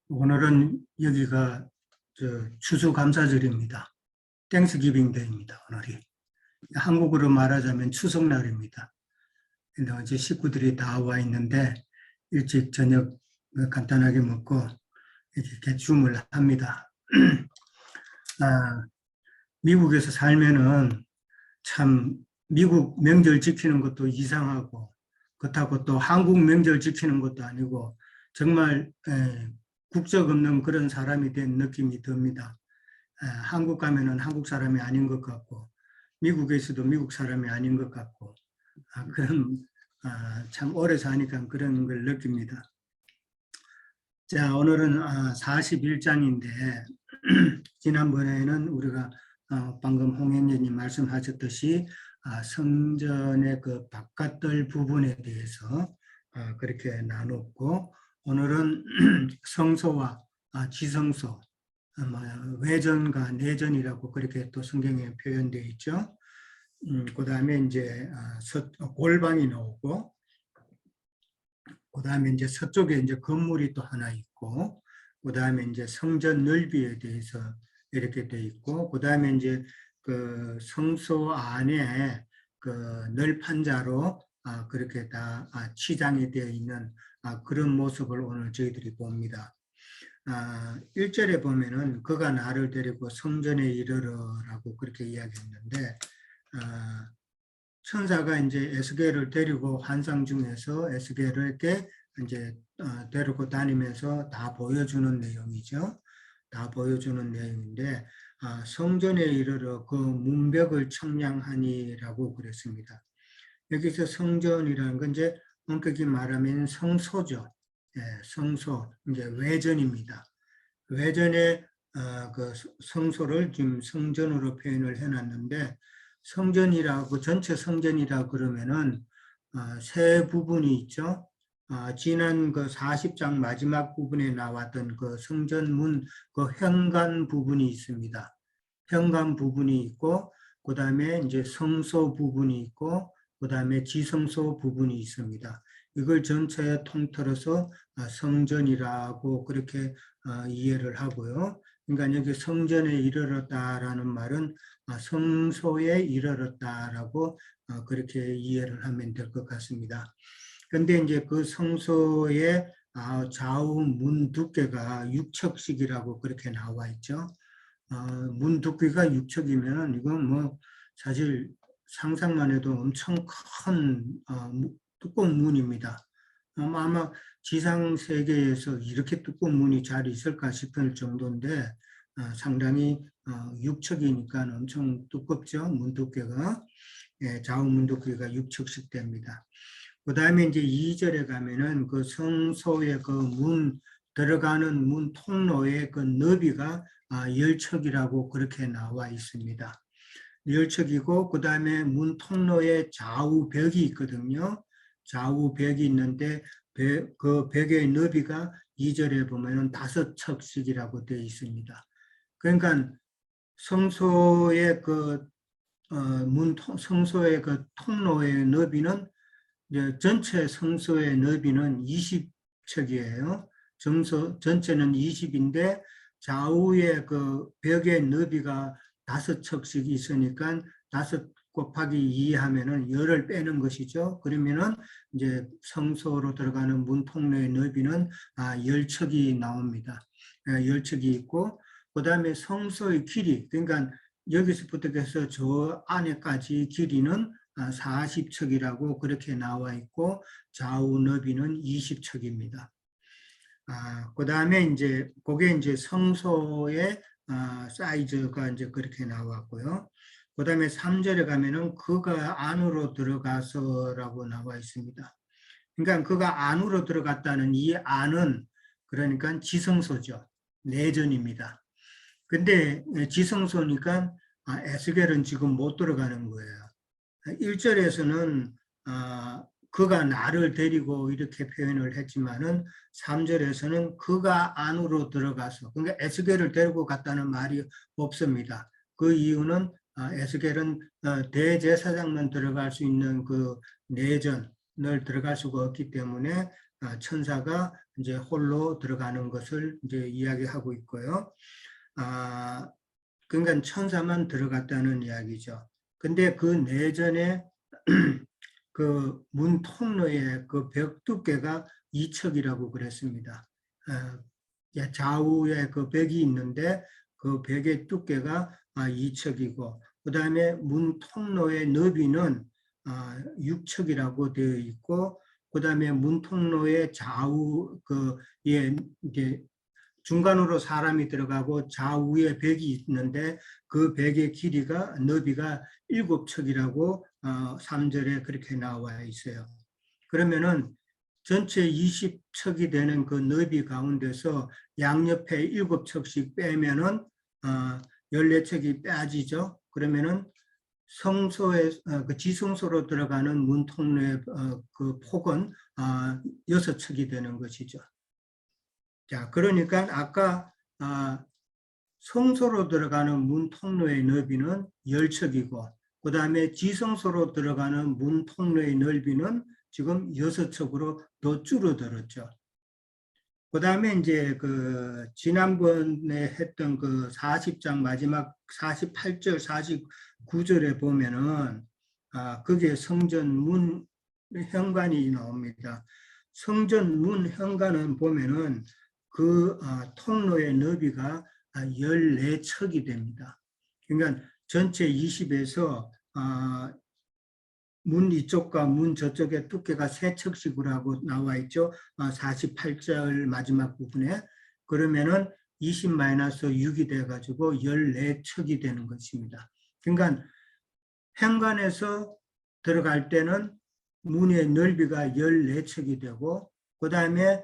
오늘은 여기가 추수감사절입니다. 땡스기빙 데이입니다. 오늘이 한국어로 말하자면 추석날입니다. 근데 어제 식구들이 다 와 있는데 일찍 저녁 간단하게 먹고 이렇게 개춤을 합니다. 미국에서 살면은 참 미국 명절 지키는 것도 이상하고 그렇다고 또 한국 명절 지키는 것도 아니고 정말 국적 없는 그런 사람이 된 느낌이 듭니다. 한국 가면은 한국 사람이 아닌 것 같고 미국에서도 미국 사람이 아닌 것 같고 그런 참 오래 사니까 그런 걸 느낍니다. 자, 오늘은 41장인데 지난번에는 우리가 방금 홍행년님 말씀하셨듯이 성전의 그 바깥들 부분에 대해서 그렇게 나눴고 오늘은 성소와 지성소, 외전과 내전이라고 그렇게 또 성경에 표현되어 있죠. 그 다음에 이제 골방이 나오고, 그 다음에 이제 서쪽에 이제 건물이 또 하나 있고, 그 다음에 이제 성전 넓이에 대해서 이렇게 돼 있고, 그 다음에 이제 그 성소 안에 그 널판 자로 그렇게 다 치장이 되어 있는 그런 모습을 오늘 저희들이 봅니다. 1절에 보면은 그가 나를 데리고 성전에 이르러라고 그렇게 이야기했는데 천사가 이제 에스겔을 데리고 환상 중에서 에스겔에게 이제 데리고 다니면서 다 보여주는 내용이죠. 다 보여주는 내용인데 성전에 이르러 그 문벽을 청량하니라고 그랬습니다. 여기서 성전이라는 건 이제 엄격히 말하면 성소죠. 성소, 이제 외전입니다. 외전의 그 성소를 지금 성전으로 표현을 해놨는데 성전이라고 전체 성전이라 그러면은 세 부분이 있죠. 지난 그 40장 마지막 부분에 나왔던 그 성전문 그 현관 부분이 있습니다. 현관 부분이 있고 그 다음에 이제 성소 부분이 있고 그 다음에 지성소 부분이 있습니다. 이걸 전체에 통틀어서 성전이라고 그렇게 이해를 하고요. 그러니까 여기 성전에 이르렀다라는 말은 성소에 이르렀다라고 그렇게 이해를 하면 될 것 같습니다. 그런데 이제 그 성소의 좌우 문 두께가 6척씩이라고 그렇게 나와 있죠. 문 두께가 6척이면 이건 뭐 사실 상상만 해도 엄청 큰 두꺼운 문입니다. 아마 지상 세계에서 이렇게 두꺼운 문이 잘 있을까 싶을 정도인데 상당히 6척이니까 엄청 두껍죠. 문 두께가. 좌우 문 두께가 6척씩 됩니다. 그 다음에 이제 2절에 가면은 그 성소의 그 문 들어가는 문 통로의 그 너비가 10척이라고 그렇게 나와 있습니다. 10척이고 그 다음에 문 통로에 좌우 벽이 있거든요. 좌우 벽이 있는데 그 벽의 너비가 2절에 보면은 5척씩이라고 되어 있습니다. 그러니까 성소의 그 성소의 그 통로의 너비는 전체 성소의 너비는 20척이에요. 전체는 20인데 좌우의 그 벽의 너비가 5척씩 있으니까 5 곱하기 2 하면은 열을 빼는 것이죠. 그러면은 이제 성소로 들어가는 문 통로의 너비는 10척이 나옵니다. 10척이 있고 그 다음에 성소의 길이, 그러니까 여기서부터 해서 저 안에까지 길이는 40척이라고 그렇게 나와 있고 좌우 너비는 20척입니다. 그 다음에 이제 그게 이제 성소의 사이즈가 이제 그렇게 나왔고요. 그 다음에 3절에 가면은 그가 안으로 들어가서라고 나와 있습니다. 그러니까 그가 안으로 들어갔다는 이 안은 그러니까 지성소죠. 내전입니다. 근데 지성소니까 에스겔은 지금 못 들어가는 거예요. 1절에서는 그가 나를 데리고 이렇게 표현을 했지만은 3절에서는 그가 안으로 들어가서, 그러니까 에스겔을 데리고 갔다는 말이 없습니다. 그 이유는 에스겔은 대제사장만 들어갈 수 있는 그 내전을 들어갈 수가 없기 때문에 천사가 이제 홀로 들어가는 것을 이제 이야기하고 있고요. 그러니까 천사만 들어갔다는 이야기죠. 근데 그 내전에 그 문 통로의 그 벽 두께가 2척이라고 그랬습니다. 좌우에 그 벽이 있는데 그 벽의 두께가 2척이고 그 다음에 문 통로의 너비는 6척이라고 되어 있고 그 다음에 문 통로의 좌우 예, 이제 중간으로 사람이 들어가고 좌우에 벽이 있는데 그 벽의 길이가 너비가 7척이라고 3절에 그렇게 나와 있어요. 그러면은 전체 20척이 되는 그 너비 가운데서 양옆에 7척씩 빼면은 14척이 빠지죠. 그러면은 성소에 그 지성소로 들어가는 문 통로의 그 폭은 6척이 되는 것이죠. 자, 그러니까 아까 성소로 들어가는 문 통로의 너비는 10척이고 그 다음에 지성소로 들어가는 문 통로의 넓이는 지금 6척으로 더 줄어들었죠. 그 다음에 이제 그 지난번에 했던 그 40장 마지막 48절 49절에 보면은 그게 성전 문 현관이 나옵니다. 성전 문 현관은 보면은 그 통로의 너비가 14척이 됩니다. 그러니까 전체 20에서 문 이쪽과 문 저쪽의 두께가 3척씩으로 하고 나와 있죠. 48절 마지막 부분에. 그러면은 20-6이 돼가지고 14척이 되는 것입니다. 그러니까 현관에서 들어갈 때는 문의 넓이가 14척이 되고 그 다음에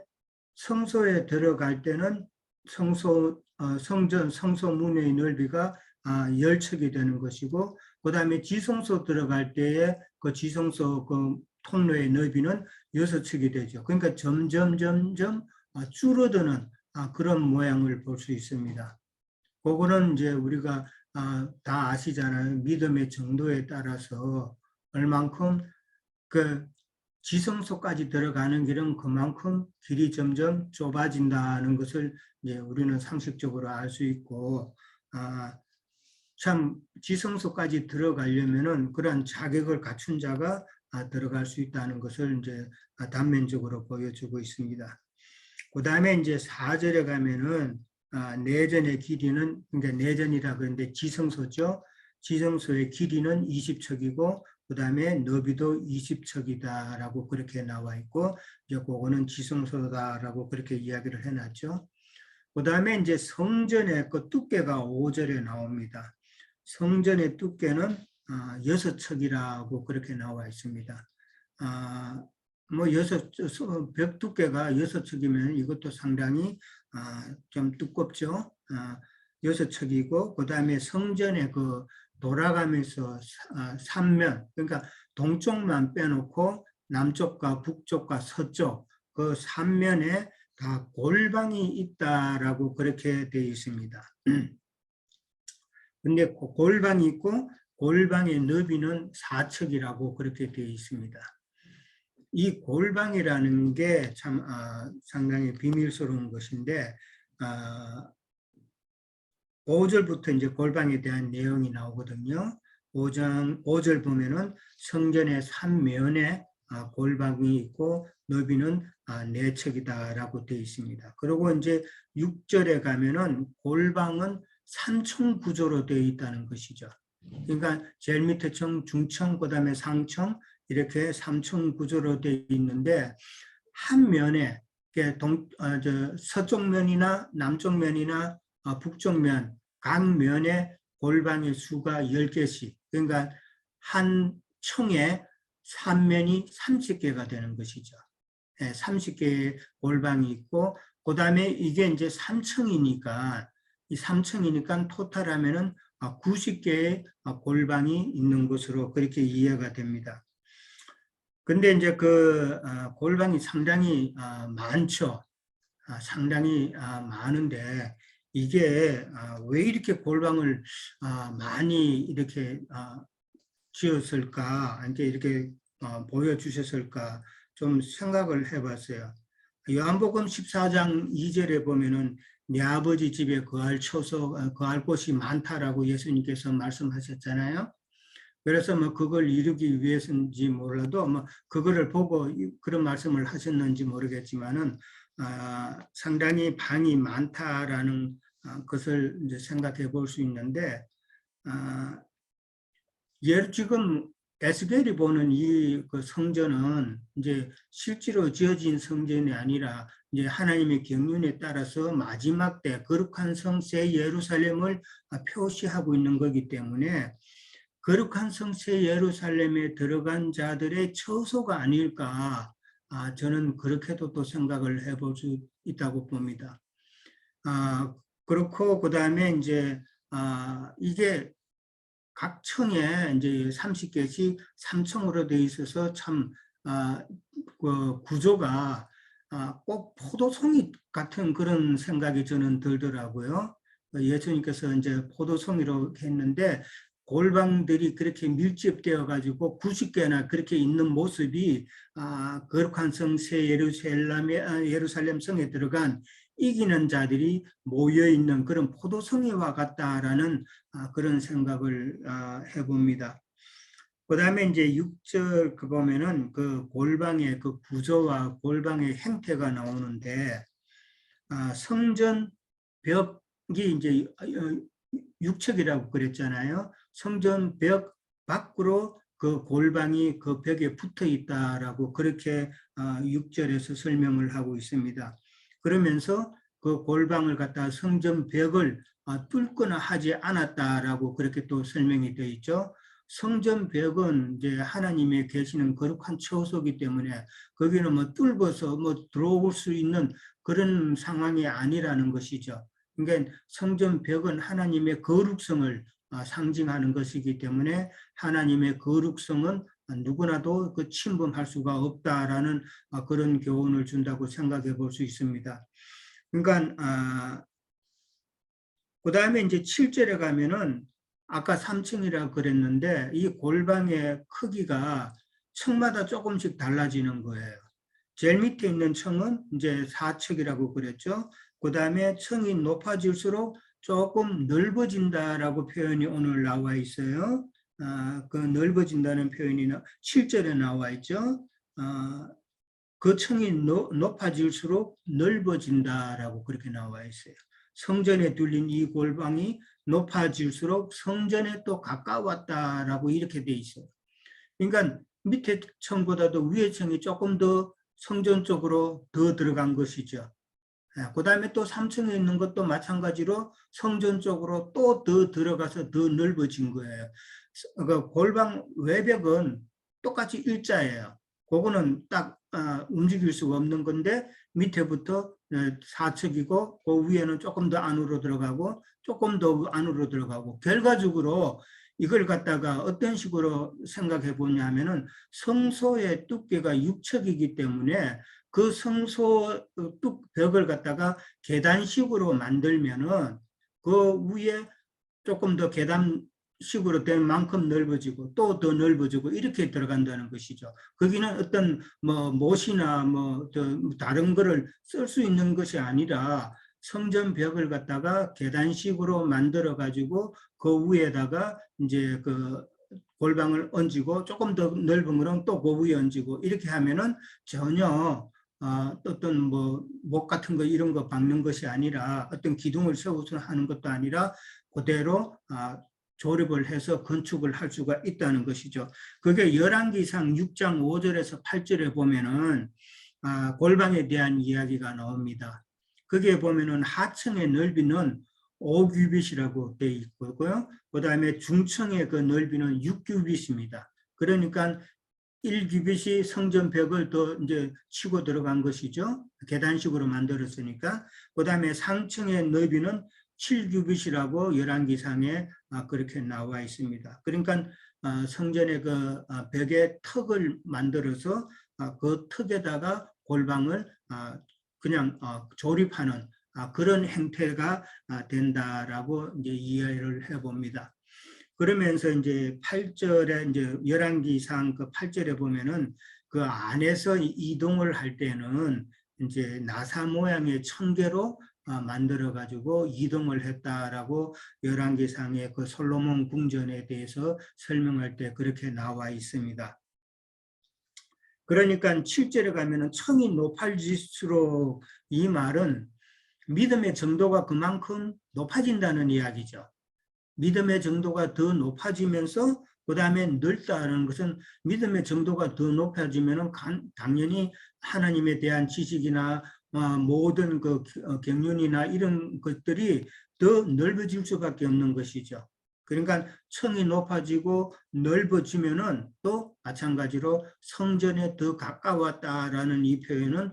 성소에 들어갈 때는 성전 성소문의 넓이가 10척이 되는 것이고 그 다음에 지성소 들어갈 때에 그 지성소 그 통로의 넓이는 6척이 되죠. 그러니까 점점 줄어드는 그런 모양을 볼 수 있습니다. 그거는 이제 우리가 다 아시잖아요. 믿음의 정도에 따라서 얼만큼 그 지성소까지 들어가는 길은 그만큼 길이 점점 좁아진다는 것을 이제 우리는 상식적으로 알 수 있고, 참 지성소까지 들어가려면은 그러한 자격을 갖춘 자가 들어갈 수 있다는 것을 이제 단면적으로 보여주고 있습니다. 그 다음에 이제 4절에 가면은 내전의 길이는, 그러니까 내전이라 그러는데 지성소죠. 지성소의 길이는 20척이고 그 다음에 너비도 20척이다라고 그렇게 나와 있고 이제 그거는 지성소다라고 그렇게 이야기를 해놨죠. 그 다음에 이제 성전의 그 두께가 5절에 나옵니다. 성전의 두께는 6척이라고 그렇게 나와 있습니다. 뭐 벽 두께가 6척이면 이것도 상당히 좀 두껍죠. 6척이고 그 다음에 성전의 그 돌아가면서 3면, 그러니까 동쪽만 빼놓고 남쪽과 북쪽과 서쪽 그 3면에 다 골방이 있다라고 그렇게 되어 있습니다. 근데 골방이 있고 골방의 너비는 4척이라고 그렇게 되어 있습니다. 이 골방이라는 게 참 상당히 비밀스러운 것인데 5절부터 이제 골방에 대한 내용이 나오거든요. 5절 보면은 성전의 3면에 골방이 있고 너비는 4척이다라고 되어 있습니다. 그리고 이제 6절에 가면은 골방은 3층 구조로 되어 있다는 것이죠. 그러니까 제일 밑에 층, 중층, 그 다음에 상층 이렇게 3층 구조로 되어 있는데 한 면에 서쪽 면이나 남쪽 면이나 북쪽 면, 각 면에 골방의 수가 10개씩, 그러니까 한 층에 3면이 30개가 되는 것이죠. 30개의 골방이 있고, 그 다음에 이게 이제 3층이니까, 이 3층이니까 토탈하면은 90개의 골방이 있는 것으로 그렇게 이해가 됩니다. 근데 이제 그 골방이 상당히 많죠. 상당히 많은데 이게 왜 이렇게 골방을 많이 이렇게 지었을까? 이렇게 보여주셨을까 좀 생각을 해봤어요. 요한복음 14장 2절에 보면은 내 아버지 집에 거할 곳이 많다라고 예수님께서 말씀하셨잖아요. 그래서 뭐 그걸 이루기 위해서인지 몰라도 뭐 그거를 보고 그런 말씀을 하셨는지 모르겠지만은 상당히 방이 많다라는 것을 이제 생각해 볼 수 있는데 지금 에스겔이 보는 이 그 성전은 이제 실제로 지어진 성전이 아니라 이제 하나님의 경륜에 따라서 마지막 때 거룩한 성 새 예루살렘을 표시하고 있는 거기 때문에 거룩한 성 새 예루살렘에 들어간 자들의 처소가 아닐까 저는 그렇게도 또 생각을 해볼 수 있다고 봅니다. 그렇고 그 다음에 이제 이게 각 층에 이제 30개씩 3층으로 되어 있어서 참 그 구조가 꼭 포도송이 같은 그런 생각이 저는 들더라고요. 예수님께서 이제 포도송이로 했는데 골방들이 그렇게 밀집되어 가지고 90개나 그렇게 있는 모습이 거룩한 성 새 예루살렘 성에 들어간 이기는 자들이 모여 있는 그런 포도송이와 같다라는 그런 생각을 해봅니다. 그 다음에 이제 6절 보면은 그 골방의 그 구조와 골방의 형태가 나오는데 성전 벽이 이제 육척이라고 그랬잖아요. 성전 벽 밖으로 그 골방이 그 벽에 붙어 있다라고 그렇게 6절에서 설명을 하고 있습니다. 그러면서 그 골방을 갖다 성전 벽을 뚫거나 하지 않았다라고 그렇게 또 설명이 되어 있죠. 성전 벽은 이제 하나님의 계시는 거룩한 처소이기 때문에 거기는 뭐 뚫어서 뭐 들어올 수 있는 그런 상황이 아니라는 것이죠. 그러니까 성전 벽은 하나님의 거룩성을 상징하는 것이기 때문에 하나님의 거룩성은 누구나도 그 침범할 수가 없다라는 그런 교훈을 준다고 생각해 볼 수 있습니다. 그러니까 그 다음에 이제 7절에 가면은 아까 3층이라고 그랬는데 이 골방의 크기가 층마다 조금씩 달라지는 거예요. 제일 밑에 있는 층은 이제 4층이라고 그랬죠. 그 다음에 층이 높아질수록 조금 넓어진다라고 표현이 오늘 나와 있어요. 그 넓어진다는 표현이 7절에 나와 있죠. 그 층이 높아질수록 넓어진다라고 그렇게 나와 있어요. 성전에 둘린 이 골방이 높아질수록 성전에 또 가까웠다라고 이렇게 돼 있어요. 그러니까 밑에 층보다도 위에 층이 조금 더 성전 쪽으로 더 들어간 것이죠. 그 다음에 또 3층에 있는 것도 마찬가지로 성전 쪽으로 또 더 들어가서 더 넓어진 거예요. 그 골방 외벽은 똑같이 일자예요. 그거는 딱 움직일 수가 없는 건데 밑에부터 4층이고 그 위에는 조금 더 안으로 들어가고 조금 더 안으로 들어가고 결과적으로 이걸 갖다가 어떤 식으로 생각해 보냐면은 성소의 두께가 6척이기 때문에 그 성소 벽을 갖다가 계단식으로 만들면은 그 위에 조금 더 계단식으로 된 만큼 넓어지고 또 더 넓어지고 이렇게 들어간다는 것이죠. 거기는 어떤 뭐 못이나 뭐 다른 거를 쓸 수 있는 것이 아니라 성전 벽을 갖다가 계단식으로 만들어 가지고 그 위에다가 이제 그 골방을 얹고 조금 더 넓은 거는 또 그 위에 얹고 이렇게 하면은 전혀 어떤 뭐 목 같은 거 이런 거 박는 것이 아니라 어떤 기둥을 세워서 하는 것도 아니라 그대로 조립을 해서 건축을 할 수가 있다는 것이죠. 그게 열왕기상 6장 5절에서 8절에 보면은 골방에 대한 이야기가 나옵니다. 거기에 보면은 하층의 넓이는 5규빗이라고 되어 있고요. 그 다음에 중층의 그 넓이는 6규빗입니다. 그러니까 1규빗이 성전 벽을 더 이제 치고 들어간 것이죠. 계단식으로 만들었으니까. 그 다음에 상층의 넓이는 7규빗이라고 열왕기상에 그렇게 나와 있습니다. 그러니까 성전의 그 벽에 턱을 만들어서 그 턱에다가 골방을 그냥 조립하는 그런 형태가 된다라고 이제 이해를 해봅니다. 그러면서 이제 8절에 이제 열왕기상 그 8절에 보면은 그 안에서 이동을 할 때는 이제 나사 모양의 청개로 만들어 가지고 이동을 했다라고 열왕기상의 그 솔로몬 궁전에 대해서 설명할 때 그렇게 나와 있습니다. 그러니까 7절에 가면은 청이 높아질수록 이 말은 믿음의 정도가 그만큼 높아진다는 이야기죠. 믿음의 정도가 더 높아지면서 그 다음에 넓다는 것은 믿음의 정도가 더 높아지면 당연히 하나님에 대한 지식이나 모든 그 경륜이나 이런 것들이 더 넓어질 수밖에 없는 것이죠. 그러니까 청이 높아지고 넓어지면은 또 마찬가지로 성전에 더 가까웠다라는 이 표현은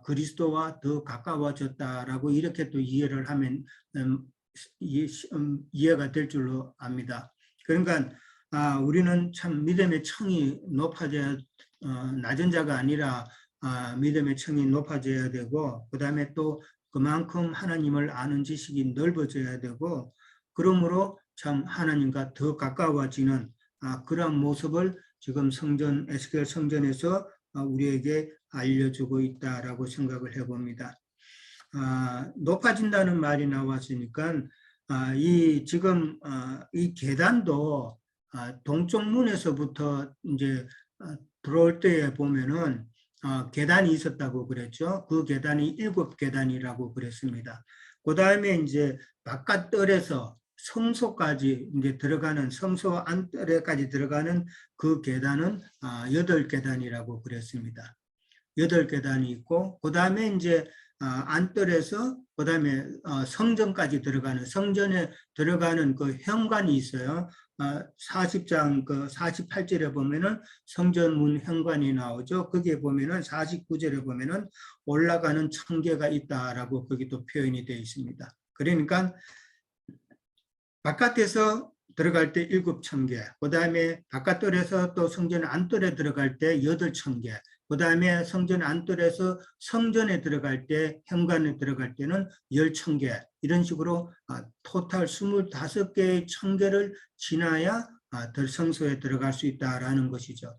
그리스도와 더 가까워졌다라고 이렇게 또 이해를 하면 이해가 될 줄로 압니다. 그러니까 우리는 참 믿음의 청이 높아져야 낮은 자가 아니라 믿음의 청이 높아져야 되고 그 다음에 또 그만큼 하나님을 아는 지식이 넓어져야 되고 그러므로 참 하나님과 더 가까워지는 그런 모습을 지금 성전 에스겔 성전에서 우리에게 알려주고 있다라고 생각을 해봅니다. 높아진다는 말이 나왔으니까 이 지금 이 계단도 동쪽 문에서부터 이제 들어올 때에 보면은 계단이 있었다고 그랬죠. 그 계단이 7계단이라고 그랬습니다. 그 다음에 이제 바깥뜰에서 성소까지 이제 들어가는 성소 안뜰에까지 들어가는 그 계단은 8계단이라고 그랬습니다. 8계단이 있고 그 다음에 이제 안뜰에서 그 다음에 성전까지 들어가는 성전에 들어가는 그 현관이 있어요. 40장 그 48절에 보면은 성전문 현관이 나오죠. 거기에 보면은 49절에 보면은 올라가는 청계가 있다라고 거기 또 표현이 되어 있습니다. 그러니까 바깥에서 들어갈 때 7청계, 그 다음에 바깥뜰에서 또 성전 안뜰에 들어갈 때 8청계, 그 다음에 성전 안뜰에서 성전에 들어갈 때, 현관에 들어갈 때는 10청계, 이런 식으로 토탈 25개의 청계를 지나야 성소에 들어갈 수 있다라는 것이죠.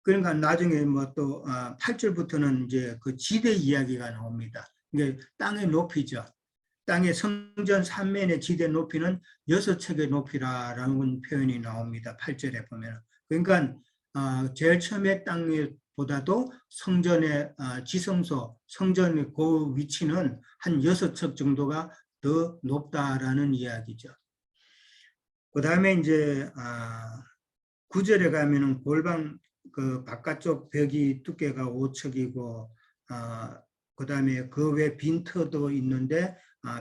그러니까 나중에 뭐 또 8절부터는 이제 그 지대 이야기가 나옵니다. 이게 땅의 높이죠. 땅의 성전 3면의 지대 높이는 6척의 높이라는 표현이 나옵니다. 8절에 보면. 그러니까 제일 처음에 땅보다도 성전의 지성소, 성전의 그 위치는 한 6척 정도가 더 높다라는 이야기죠. 그 다음에 이제 9절에 가면은 골방 그 바깥쪽 벽이 두께가 5척이고 그 다음에 그 외 빈터도 있는데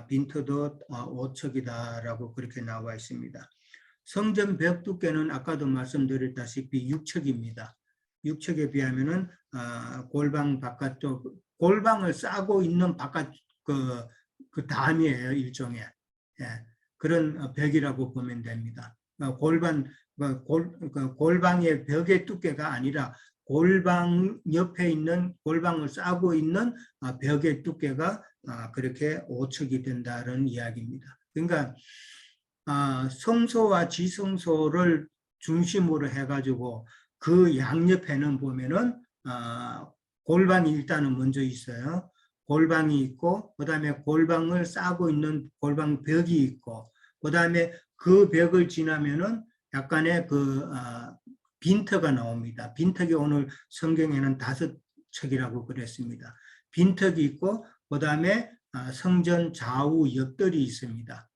빈터도 5척이다라고 그렇게 나와 있습니다. 성전 벽 두께는 아까도 말씀드렸다시피 6척입니다. 6척에 비하면은 골방 바깥쪽 골방을 싸고 있는 바깥 그 담이에요. 일종의 그런 벽이라고 보면 됩니다. 골방의 벽의 두께가 아니라 골방 옆에 있는 골방을 싸고 있는 벽의 두께가 그렇게 5척이 된다는 이야기입니다. 그러니까 성소와 지성소를 중심으로 해가지고 그 양옆에는 보면은 골방이 일단은 먼저 있어요. 골방이 있고 그 다음에 골방을 싸고 있는 골방 벽이 있고 그 다음에 그 벽을 지나면은 약간의 그 빈터가 나옵니다. 빈터가 오늘 성경에는 5척이라고 그랬습니다. 빈터가 있고 그 다음에 성전 좌우 옆뜰이 있습니다.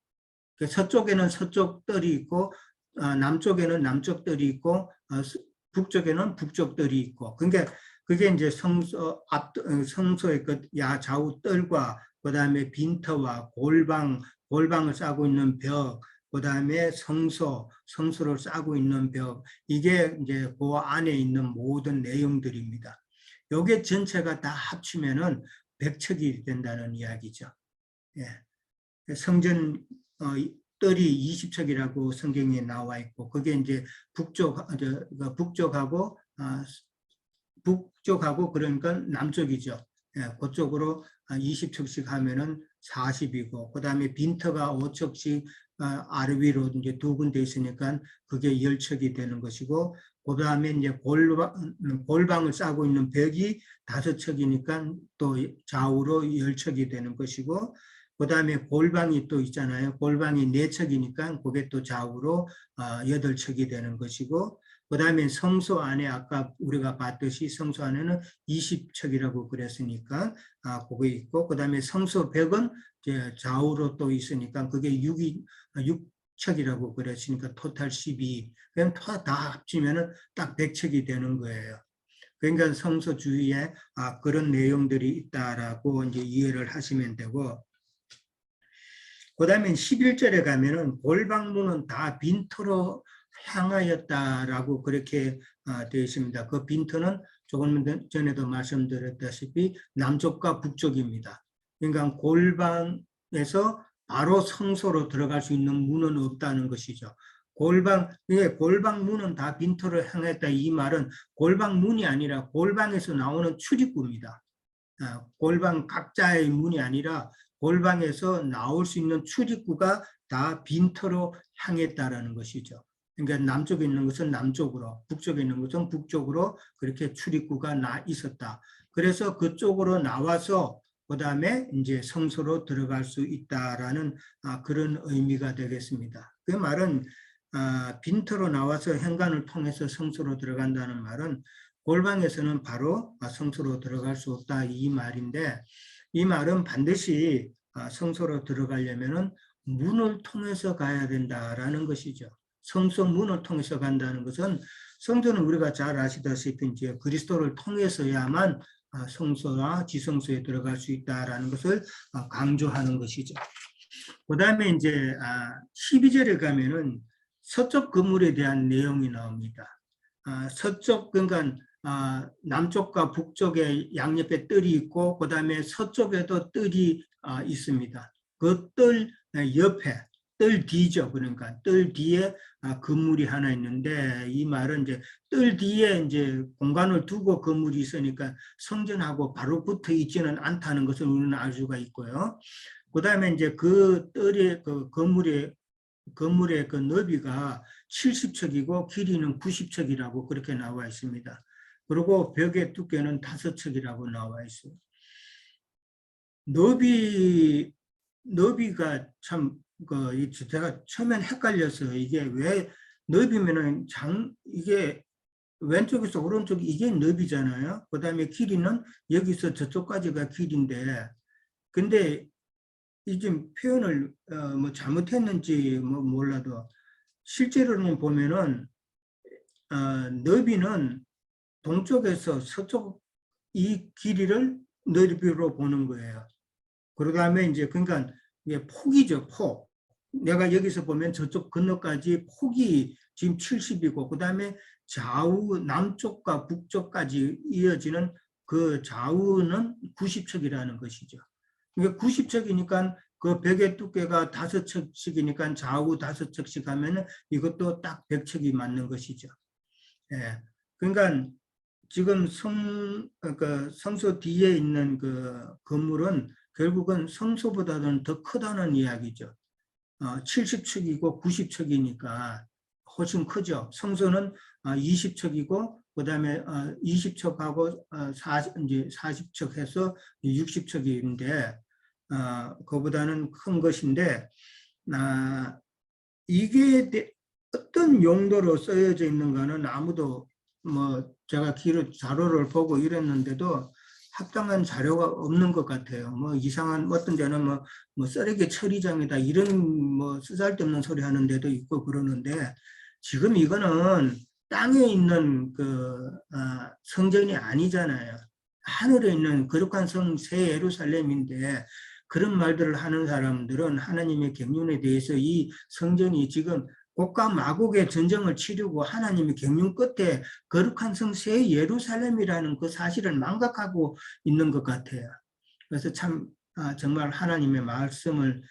서쪽에는 서쪽 뜰이 있고 남쪽에는 남쪽 뜰이 있고 북쪽에는 북쪽 뜰이 있고 그러니까 그게 이제 성소의 그 좌우 뜰과 그 다음에 빈터와 골방을 싸고 있는 벽, 그 다음에 성소를 싸고 있는 벽, 이게 이제 그 안에 있는 모든 내용들입니다. 요게 전체가 다 합치면은 100척이 된다는 이야기죠. 예. 성전 뜰이 20척이라고 성경에 나와 있고, 그게 이제 북쪽하고 그러니까 남쪽이죠. 예, 그쪽으로 20척씩 하면은 40이고, 그 다음에 빈터가 5척씩 아래 위로 이제 두 군데 있으니까 그게 10척이 되는 것이고, 그 다음에 이제 골방을 싸고 있는 벽이 5척이니까 또 좌우로 10척이 되는 것이고, 그 다음에 골방이 또 있잖아요. 골방이 4척이니까 그게 또 좌우로 8척이 되는 것이고, 그 다음에 성소 안에 아까 우리가 봤듯이 성소 안에는 20척이라고 그랬으니까 그거 있고, 그 다음에 성소 벽은 이제 좌우로 또 있으니까 그게 6척이라고 그랬으니까 토탈 12. 그냥 다 합치면은 딱 100척이 되는 거예요. 그러니까 성소 주위에 그런 내용들이 있다라고 이제 이해를 하시면 되고, 그 다음에 11절에 가면은 골방문은 다 빈터로 향하였다라고 그렇게 되어 있습니다. 그 빈터는 조금 전에도 말씀드렸다시피 남쪽과 북쪽입니다. 그러니까 골방에서 바로 성소로 들어갈 수 있는 문은 없다는 것이죠. 골방 문은 다 빈터로 향했다. 이 말은 골방 문이 아니라 골방에서 나오는 출입구입니다. 골방 각자의 문이 아니라 골방에서 나올 수 있는 출입구가 다 빈터로 향했다라는 것이죠. 그러니까 남쪽에 있는 것은 남쪽으로, 북쪽에 있는 것은 북쪽으로 그렇게 출입구가 있었다. 그래서 그쪽으로 나와서 그 다음에 이제 성소로 들어갈 수 있다라는 그런 의미가 되겠습니다. 그 말은 빈터로 나와서 현관을 통해서 성소로 들어간다는 말은 골방에서는 바로 성소로 들어갈 수 없다 이 말인데, 이 말은 반드시 성소로 들어가려면은 문을 통해서 가야 된다라는 것이죠. 성소 문을 통해서 간다는 것은 성소는 우리가 잘 아시다시피 이제 그리스도를 통해서야만 성소와 지성소에 들어갈 수 있다라는 것을 강조하는 것이죠. 그 다음에 이제 12절에 가면은 서쪽 건물에 대한 내용이 나옵니다. 서쪽, 그러니까 남쪽과 북쪽에 양옆에 뜰이 있고, 그 다음에 서쪽에도 뜰이 있습니다. 그 뜰 옆에, 뜰 뒤죠. 그러니까 뜰 뒤에 건물이 하나 있는데, 이 말은 이제 뜰 뒤에 이제 공간을 두고 건물이 있으니까 성전하고 바로 붙어 있지는 않다는 것을 우리는 알 수가 있고요. 그 다음에 이제 그 뜰의 그 건물의 그 너비가 70척이고 길이는 90척이라고 그렇게 나와 있습니다. 그리고 벽의 두께는 5척이라고 나와 있어요. 너비가 참, 제가 처음엔 헷갈렸어요. 이게 왜 너비면은 이게 왼쪽에서 오른쪽 이게 너비잖아요. 그 다음에 길이는 여기서 저쪽까지가 길인데, 근데 이 좀 표현을 뭐 잘못했는지 뭐 몰라도 실제로는 보면은 너비는 동쪽에서 서쪽 이 길이를 너비로 보는 거예요. 그 다음에 이제 그러니까 이게 폭이죠, 폭. 내가 여기서 보면 저쪽 건너까지 폭이 지금 70이고, 그 다음에 좌우 남쪽과 북쪽까지 이어지는 그 좌우는 90척이라는 것이죠. 그러니까 90척이니까 그 벽의 두께가 5척씩이니까 좌우 5척씩 하면 이것도 딱 100척이 맞는 것이죠. 예. 그러니까 지금 성소 뒤에 있는 그 건물은 결국은 성소보다는 더 크다는 이야기죠. 70척이고 90척이니까 훨씬 크죠. 성소는 20척이고 그 다음에 20척하고 40척 해서 60척인데 그보다는 큰 것인데 이게 어떤 용도로 쓰여져 있는가는 아무도 뭐 제가 자료를 보고 이랬는데도 합당한 자료가 없는 것 같아요. 뭐 이상한 어떤 데는 뭐 쓰레기 처리장이다 이런 뭐 쓰잘데없는 소리 하는 데도 있고 그러는데, 지금 이거는 땅에 있는 성전이 아니잖아요. 하늘에 있는 거룩한 성 새 예루살렘인데, 그런 말들을 하는 사람들은 하나님의 경륜에 대해서 이 성전이 지금 곡과 마곡의 전쟁을 치르고 하나님의 경륜 끝에 거룩한 성 새 예루살렘이라는 그 사실을 망각하고 있는 것 같아요. 그래서 참 정말 하나님의 말씀을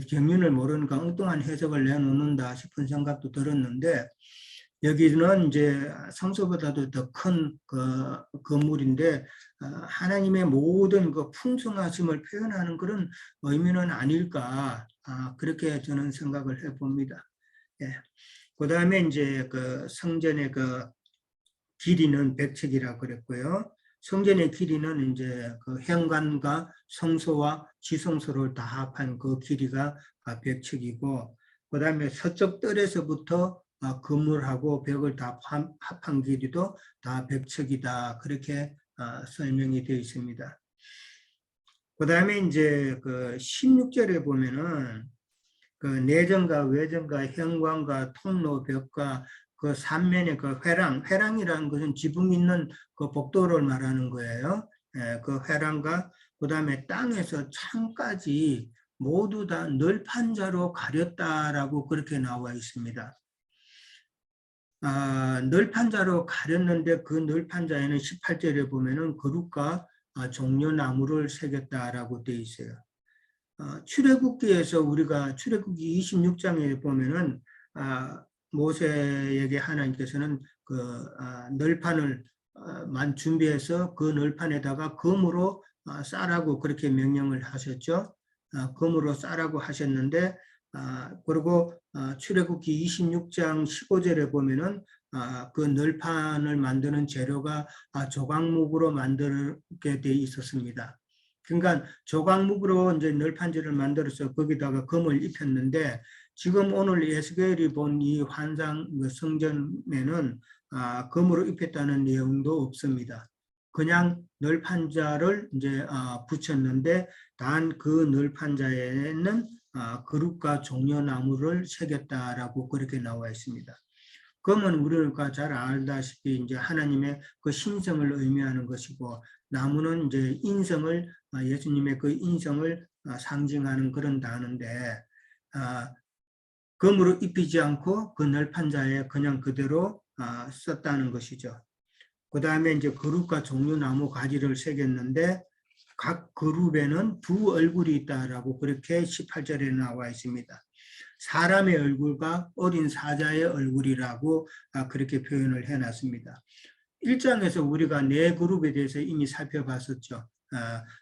경륜을 모르니까 엉뚱한 해석을 내놓는다 싶은 생각도 들었는데, 여기는 이제 성소보다도 더 큰 그 건물인데 하나님의 모든 그 풍성하심을 표현하는 그런 의미는 아닐까 그렇게 저는 생각을 해봅니다. 예. 그 다음에 이제 그 성전의 그 길이는 100척이라고 그랬고요. 성전의 길이는 이제 그 현관과 성소와 지성소를 다 합한 그 길이가 100척이고, 그 다음에 서쪽 뜰에서부터 건물하고 벽을 다 합한 길이도 다 100척이다. 그렇게 설명이 되어 있습니다. 그 다음에 이제 그 16절에 보면은 그 내전과 외전과 현관과 통로 벽과 그 삼면의 그 회랑이라는 것은 지붕 있는 그 복도를 말하는 거예요. 그 회랑과 그 다음에 땅에서 창까지 모두 다 널판자로 가렸다라고 그렇게 나와 있습니다. 널판자로 가렸는데 그 널판자에는 18절에 보면은 거룩과 종려나무를 새겼다라고 되어 있어요. 출애굽기에서 우리가 출애굽기 26장에 보면은 모세에게 하나님께서는 그 널판을 준비해서 그 널판에다가 금으로 싸라고 그렇게 명령을 하셨죠. 금으로 싸라고 하셨는데 그리고 출애굽기 26장 15절에 보면은 그 널판을 만드는 재료가 조각목으로 만들게 돼 있었습니다. 그러니까 조각목으로 이제 널판지를 만들어서 거기다가 금을 입혔는데 지금 오늘 에스겔이 본 이 환상 성전에는 금으로 입혔다는 내용도 없습니다. 그냥 널판자를 이제 붙였는데 단 그 널판자에는 거룩과 종려나무를 새겼다라고 그렇게 나와 있습니다. 금은 우리가 잘 알다시피 이제 하나님의 그 신성을 의미하는 것이고, 나무는 이제 인성을 예수님의 그 인성을 상징하는 그런 단어인데 금으로 입히지 않고 그 널판자에 그냥 그대로 썼다는 것이죠. 그 다음에 이제 그룹과 종려나무 가지를 새겼는데 각 그룹에는 두 얼굴이 있다라고 그렇게 18절에 나와 있습니다. 사람의 얼굴과 어린 사자의 얼굴이라고 그렇게 표현을 해놨습니다. 1장에서 우리가 네 그룹에 대해서 이미 살펴봤었죠.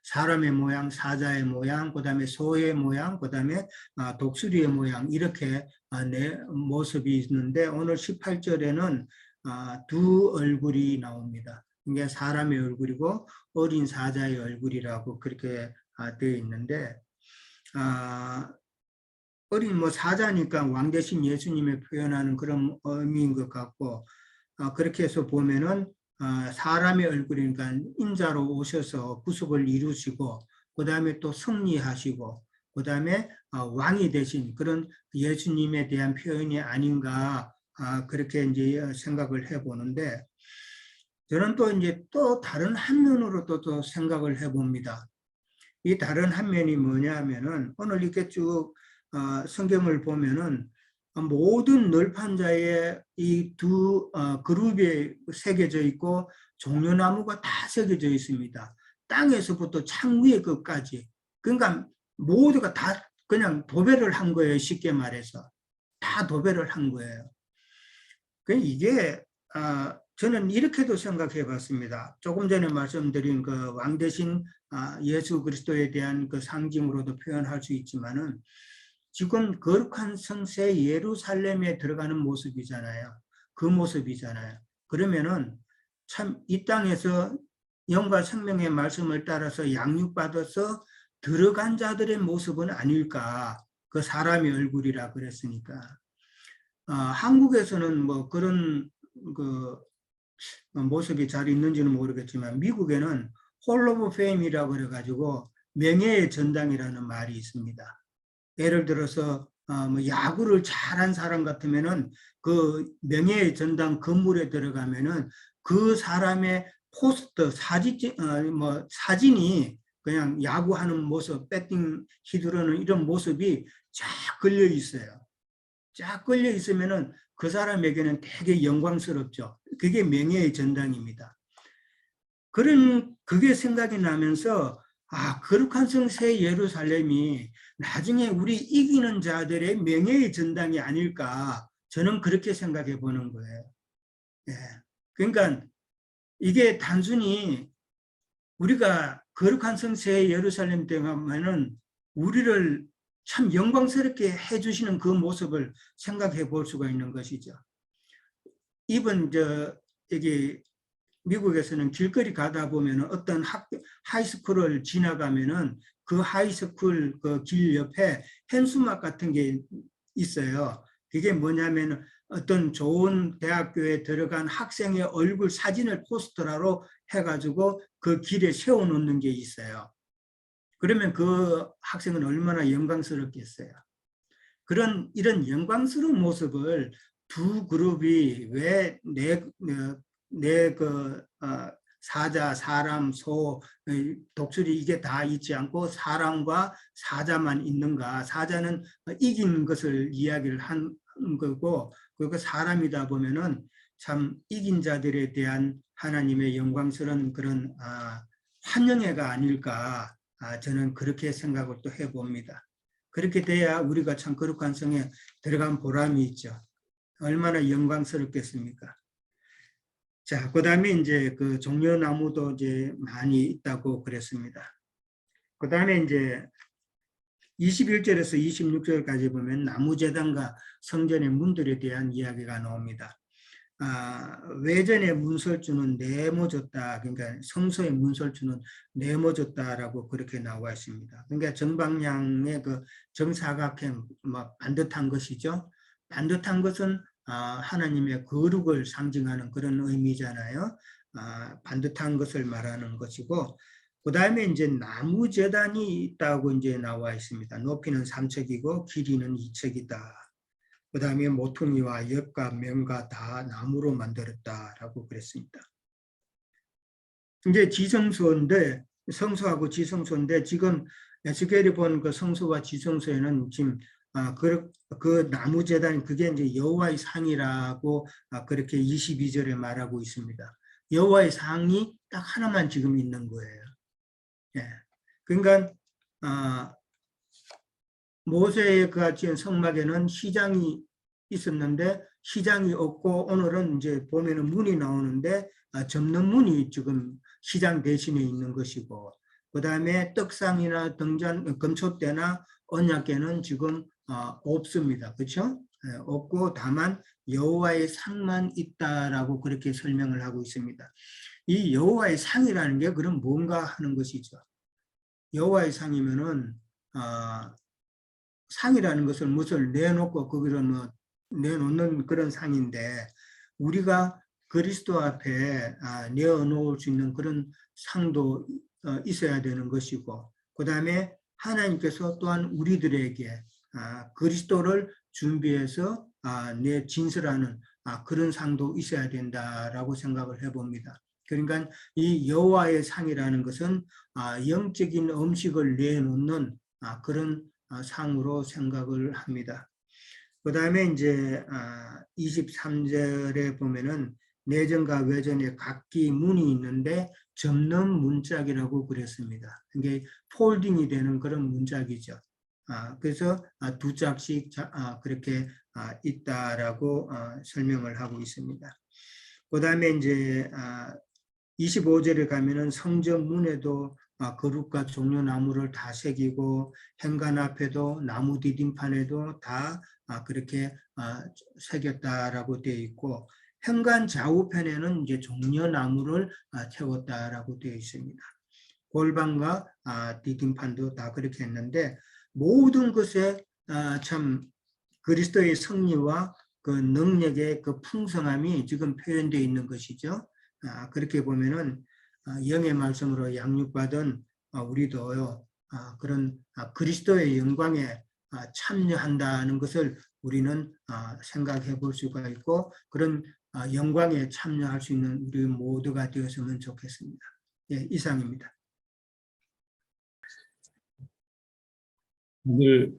사람의 모양, 사자의 모양, 그 다음에 소의 모양, 그 다음에 독수리의 모양, 이렇게 네 모습이 있는데 오늘 18절에는 두 얼굴이 나옵니다. 이게 사람의 얼굴이고 어린 사자의 얼굴이라고 그렇게 되어 있는데 어린 사자니까 왕 대신 예수님을 표현하는 그런 의미인 것 같고, 그렇게 해서 보면은 사람의 얼굴이니까 인자로 오셔서 구속을 이루시고 그 다음에 또 승리하시고 그 다음에 왕이 되신 그런 예수님에 대한 표현이 아닌가 그렇게 이제 생각을 해보는데, 저는 또 이제 또 다른 한 면으로 또 생각을 해봅니다. 이 다른 한 면이 뭐냐면은 오늘 이렇게 쭉 성경을 보면은 모든 널판자에 이 두 그룹이 새겨져 있고 종려나무가 다 새겨져 있습니다. 땅에서부터 창 위에 끝까지. 그러니까 모두가 다 그냥 도배를 한 거예요. 쉽게 말해서. 다 도배를 한 거예요. 이게 저는 이렇게도 생각해 봤습니다. 조금 전에 말씀드린 그 왕 대신 예수 그리스도에 대한 그 상징으로도 표현할 수 있지만은 지금 거룩한 성세 예루살렘에 들어가는 모습이잖아요. 그 모습이잖아요. 그러면은 참 이 땅에서 영과 생명의 말씀을 따라서 양육받아서 들어간 자들의 모습은 아닐까. 그 사람의 얼굴이라 그랬으니까. 한국에서는 뭐 그런 그 모습이 잘 있는지는 모르겠지만 미국에는 홀 오브 페임이라고 그래가지고 명예의 전당이라는 말이 있습니다. 예를 들어서 뭐 야구를 잘한 사람 같으면은 그 명예의 전당 건물에 들어가면은 그 사람의 포스터 사진이 그냥 야구하는 모습, 배팅 휘두르는 이런 모습이 쫙 걸려 있어요. 쫙 걸려 있으면은 그 사람에게는 되게 영광스럽죠. 그게 명예의 전당입니다. 그게 생각이 나면서 거룩한 성세 예루살렘이 나중에 우리 이기는 자들의 명예의 전당이 아닐까. 저는 그렇게 생각해 보는 거예요. 예. 그러니까 이게 단순히 우리가 거룩한 성체 예루살렘 때 가면은 우리를 참 영광스럽게 해주시는 그 모습을 생각해 볼 수가 있는 것이죠. 이번 여기 미국에서는 길거리 가다 보면 어떤 하이스쿨을 지나가면은 그 하이스쿨 그 길 옆에 현수막 같은 게 있어요. 그게 뭐냐면 어떤 좋은 대학교에 들어간 학생의 얼굴 사진을 포스터로 해가지고 그 길에 세워놓는 게 있어요. 그러면 그 학생은 얼마나 영광스럽겠어요. 이런 영광스러운 모습을 두 그룹이 왜 사자, 사람, 소, 독수리 이게 다 있지 않고 사람과 사자만 있는가? 사자는 이긴 것을 이야기를 한 거고, 그리고 사람이다 보면은 참 이긴 자들에 대한 하나님의 영광스러운 그런 환영회가 아닐까? 저는 그렇게 생각을 또 해봅니다. 그렇게 돼야 우리가 참 거룩한 성에 들어간 보람이 있죠. 얼마나 영광스럽겠습니까? 자, 그 다음에 이제 그 종려나무도 이제 많이 있다고 그랬습니다. 그 다음에 이제 21절에서 26절까지 보면 나무제단과 성전의 문들에 대한 이야기가 나옵니다. 외전의 문설주는 네모졌다. 그러니까 성소의 문설주는 네모졌다라고 그렇게 나와 있습니다. 그러니까 정방향의 그 정사각형 반듯한 것이죠. 반듯한 것은 하나님의 거룩을 상징하는 그런 의미잖아요. 반듯한 것을 말하는 것이고, 그 다음에 이제 나무 제단이 있다고 이제 나와 있습니다. 높이는 3척이고 길이는 2척이다. 그 다음에 모퉁이와 엽과 명과 다 나무로 만들었다라고 그랬습니다. 이제 지성소인데, 성소하고 지성소인데, 지금 에스겔이 본 그 성소와 지성소에는 지금 그 나무 제단 그게 이제 여호와의 상이라고 그렇게 22절에 말하고 있습니다. 여호와의 상이 딱 하나만 지금 있는 거예요. 예. 그러니까 모세의 그 지은 성막에는 시장이 있었는데 시장이 없고 오늘은 이제 보면은 문이 나오는데 접는 문이 지금 시장 대신에 있는 것이고, 그 다음에 떡상이나 등잔 금초대나 언약궤는 지금 없습니다. 그렇죠? 없고 다만 여호와의 상만 있다라고 그렇게 설명을 하고 있습니다. 이 여호와의 상이라는 게 그럼 뭔가 하는 것이죠. 여호와의 상이면은 상이라는 것을 무엇을 내놓고 거기를 내놓는 그런 상인데, 우리가 그리스도 앞에 내어놓을 수 있는 그런 상도 있어야 되는 것이고, 그 다음에 하나님께서 또한 우리들에게 그리스도를 준비해서 내 진설하는 그런 상도 있어야 된다라고 생각을 해봅니다. 그러니까 이 여호와의 상이라는 것은 영적인 음식을 내놓는 그런 상으로 생각을 합니다. 그 다음에 이제 23절에 보면은 내전과 외전에 각기 문이 있는데 접는 문짝이라고 그랬습니다. 이게 폴딩이 되는 그런 문짝이죠. 그래서 두 짝씩 그렇게 있다라고 설명을 하고 있습니다. 그 다음에 이제 25절에 가면은 성전 문에도 거룩과 종려나무를 다 새기고 현관 앞에도 나무 디딤판에도 다 그렇게 새겼다라고 되어 있고, 현관 좌우편에는 이제 종려나무를 태웠다라고 되어 있습니다. 골방과 디딤판도 다 그렇게 했는데 모든 것에 참 그리스도의 승리와 그 능력의 그 풍성함이 지금 표현되어 있는 것이죠. 그렇게 보면은 영의 말씀으로 양육받은 우리도요, 그런 그리스도의 영광에 참여한다는 것을 우리는 생각해 볼 수가 있고, 그런 영광에 참여할 수 있는 우리 모두가 되었으면 좋겠습니다. 예, 이상입니다. 늘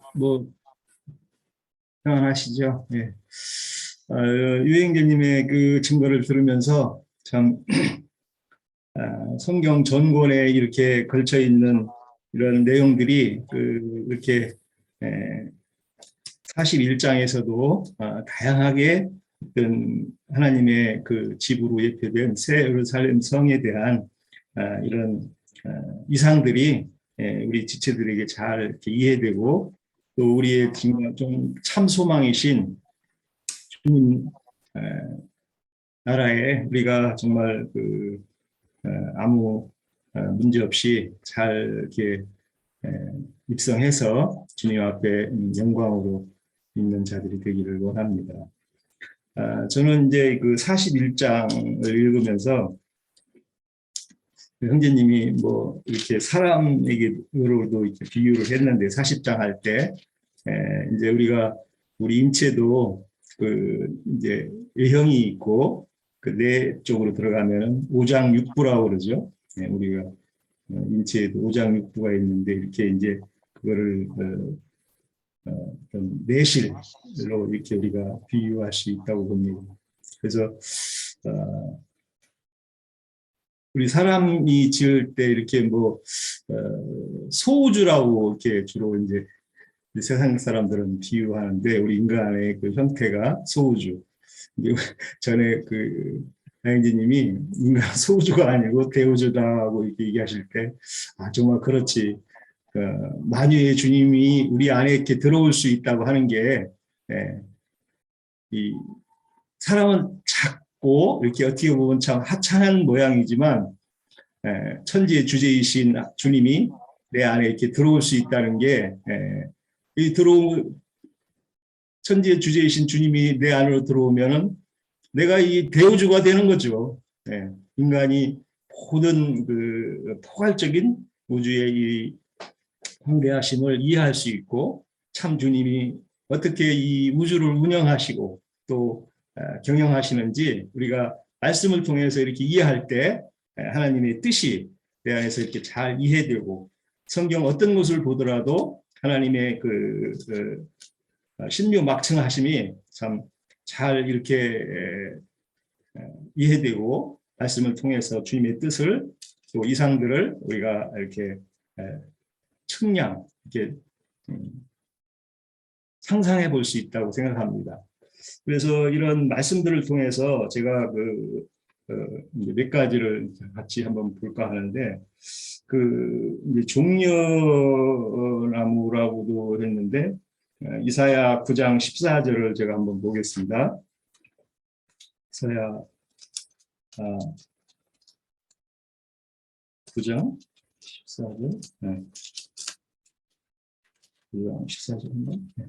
평안하시죠? 예. 유행재님의 그 증거를 들으면서 참 성경 전권에 이렇게 걸쳐 있는 이런 내용들이 이렇게 41장에서도 다양하게 어떤 하나님의 그 집으로 예표된 새 예루살렘 성에 대한 이런 이상들이 우리 지체들에게 잘 이렇게 이해되고 또 우리의 좀 참소망이신 주님 나라에 우리가 정말 그 아무 문제 없이 잘 이렇게 입성해서 주님 앞에 영광으로 있는 자들이 되기를 원합니다. 저는 이제 그 41장을 읽으면서 형제님이 뭐 이렇게 사람에게로도 이렇게 비유를 했는데 40장 할 때 이제 우리 인체도 그 이제 외형이 있고 그 뇌 쪽으로 들어가면 오장육부라고 그러죠. 우리가 인체에도 오장육부가 있는데 이렇게 이제 그거를 내실로 이렇게 우리가 비유할 수 있다고 봅니다. 그래서 우리 사람이 지을 때 이렇게 뭐 소우주라고 이렇게 주로 이제 세상 사람들은 비유하는데 우리 인간의 그 형태가 소우주. 전에 그 나영진님이 인간 소우주가 아니고 대우주다고 이렇게 얘기하실 때 정말 그렇지. 만유의 주님이 우리 안에 이렇게 들어올 수 있다고 하는 게 이 사람은 작고 이렇게 어떻게 보면 참 하찮은 모양이지만 천지의 주제이신 주님이 내 안에 이렇게 들어올 수 있다는 게 이 천지의 주제이신 주님이 내 안으로 들어오면은 내가 이 대우주가 되는 거죠. 인간이 모든 그 포괄적인 우주의 이 황대하심을 이해할 수 있고 참 주님이 어떻게 이 우주를 운영하시고 또 경영하시는지 우리가 말씀을 통해서 이렇게 이해할 때 하나님의 뜻이 내 안에서 이렇게 잘 이해되고 성경 어떤 것을 보더라도 하나님의 그 신묘막청하심이 참 잘 이렇게 이해되고 말씀을 통해서 주님의 뜻을 또 이상들을 우리가 이렇게 측량 이렇게 상상해 볼 수 있다고 생각합니다. 그래서 이런 말씀들을 통해서 제가 몇 가지를 같이 한번 볼까 하는데 이제 종려나무라고도 했는데 이사야 9장 14절을 제가 한번 보겠습니다. 이사야 9장 14절. 네. 9장 14절인가? 네.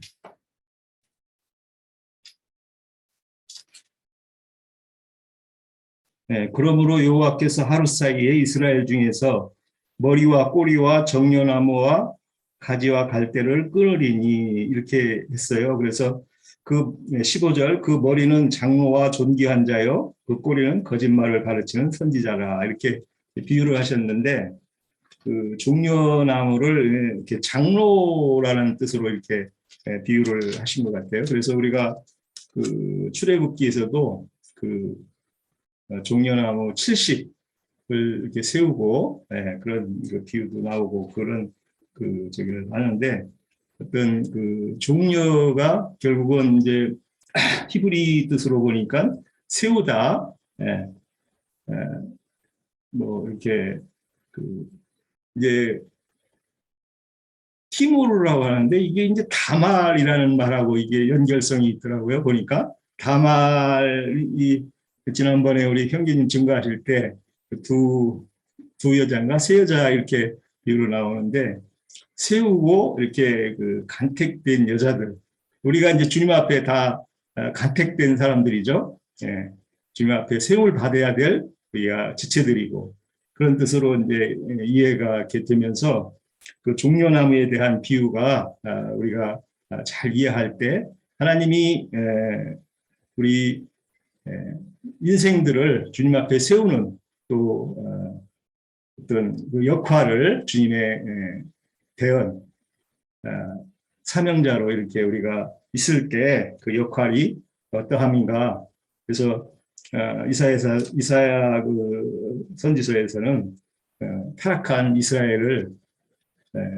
네, 그러므로 여호와께서 하루 사이에 이스라엘 중에서 머리와 꼬리와 정려나무와 가지와 갈대를 끊으리니 이렇게 했어요. 그래서 그 15절 그 머리는 장로와 존귀한 자요 그 꼬리는 거짓말을 가르치는 선지자라 이렇게 비유를 하셨는데 그 종려나무를 이렇게 장로라는 뜻으로 이렇게 비유를 하신 것 같아요. 그래서 우리가 그 출애굽기에서도 그 종려나무 70을 이렇게 세우고 그런 비유도 나오고 그런 저기를 하는데 어떤 그 종려가 결국은 이제 히브리 뜻으로 보니까 세우다 뭐 이렇게 이제 티모르라고 하는데 이게 이제 다말이라는 말하고 이게 연결성이 있더라고요. 보니까 다말이 지난번에 우리 형제님 증거하실 때 두 여자인가 세 여자 이렇게 비유로 나오는데 세우고 이렇게 그 간택된 여자들 우리가 이제 주님 앞에 다 간택된 사람들이죠. 주님 앞에 세움을 받아야 될 우리가 지체들이고 그런 뜻으로 이제 이해가 이렇게 되면서 그 종려나무에 대한 비유가 우리가 잘 이해할 때 하나님이 우리 인생들을 주님 앞에 세우는 또 어떤 그 역할을 주님의 대언 사명자로 이렇게 우리가 있을 때 그 역할이 어떠함인가. 그래서 이사야 그 선지서에서는 타락한 이스라엘을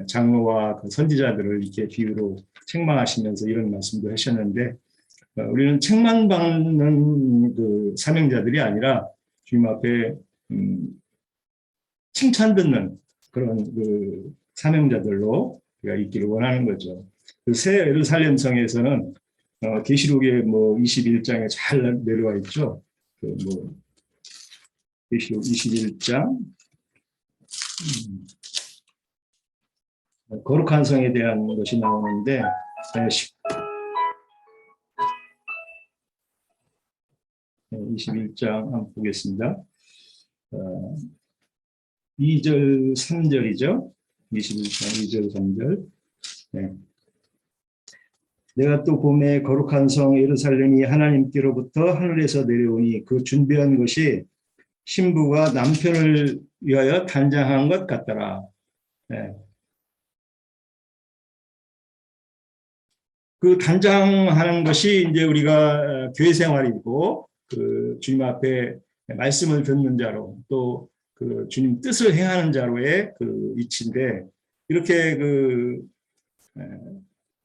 장로와 그 선지자들을 이렇게 비유로 책망하시면서 이런 말씀도 하셨는데, 우리는 책망받는 그 사명자들이 아니라 주님 앞에 칭찬 듣는 그런 그 사명자들로 우리가 있기를 원하는 거죠. 그 새 예루살렘 성에서는 계시록의 뭐 21장에 잘 내려와 있죠. 그 뭐 계시록 21장 거룩한 성에 대한 것이 나오는데 21장 한번 보겠습니다. 2절, 3절이죠. 21장 2절, 3절. 네. 내가 또 봄에 거룩한 성 예루살렘이 하나님께로부터 하늘에서 내려오니 그 준비한 것이 신부가 남편을 위하여 단장한 것 같더라. 네. 그 단장하는 것이 이제 우리가 교회 생활이고 그 주님 앞에 말씀을 듣는 자로 또 그 주님 뜻을 행하는 자로의 그 위치인데 이렇게 그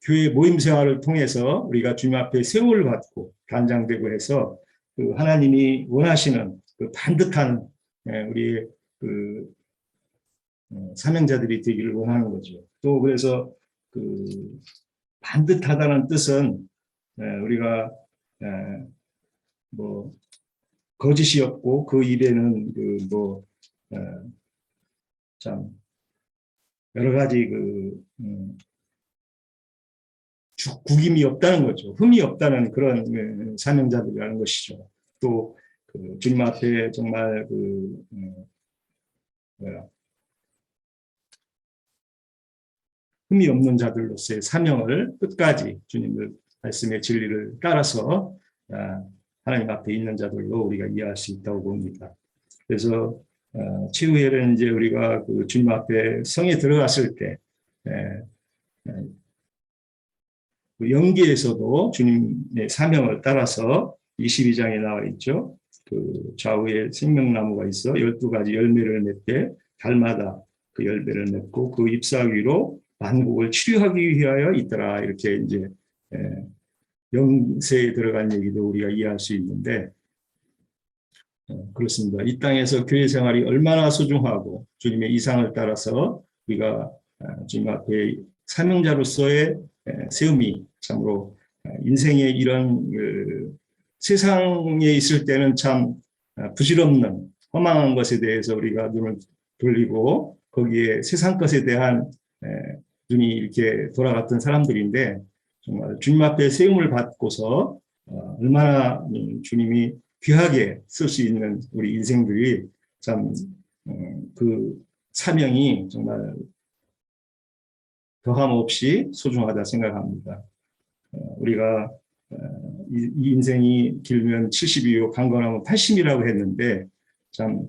교회 모임 생활을 통해서 우리가 주님 앞에 세움을 받고 단장되고 해서 그 하나님이 원하시는 그 반듯한 우리의 그 사명자들이 되기를 원하는 거죠. 또 그래서 그 반듯하다는 뜻은 우리가 뭐 거짓이 없고 그 입에는 그 뭐 참 여러 가지 그 구김이 없다는 거죠. 흠이 없다는 그런 사명자들이라는 것이죠. 또 그 주님 앞에 정말 그 흠이 없는 자들로서의 사명을 끝까지 주님의 말씀의 진리를 따라서 하나님 앞에 있는 자들로 우리가 이해할 수 있다고 봅니다. 그래서 최후에는 이제 우리가 그 주님 앞에 성에 들어갔을 때 그 영계에서도 주님의 사명을 따라서 22장에 나와 있죠. 그 좌우에 생명나무가 있어 12가지 열매를 맺되 달마다 그 열매를 맺고 그 잎사 위로 만국을 치료하기 위하여 있더라. 이렇게 이제 영세에 들어간 얘기도 우리가 이해할 수 있는데 그렇습니다. 이 땅에서 교회 생활이 얼마나 소중하고 주님의 이상을 따라서 우리가 주님 앞에 사명자로서의 세움이 참으로 인생의 이런 그 세상에 있을 때는 참 부질없는 허망한 것에 대해서 우리가 눈을 돌리고 거기에 세상 것에 대한 눈이 이렇게 돌아갔던 사람들인데 정말 주님 앞에 세움을 받고서 얼마나 주님이 귀하게 쓸 수 있는 우리 인생들이 참 그 사명이 정말 더함 없이 소중하다 생각합니다. 우리가 이 인생이 길면 70이요 강건하면 80이라고 했는데 참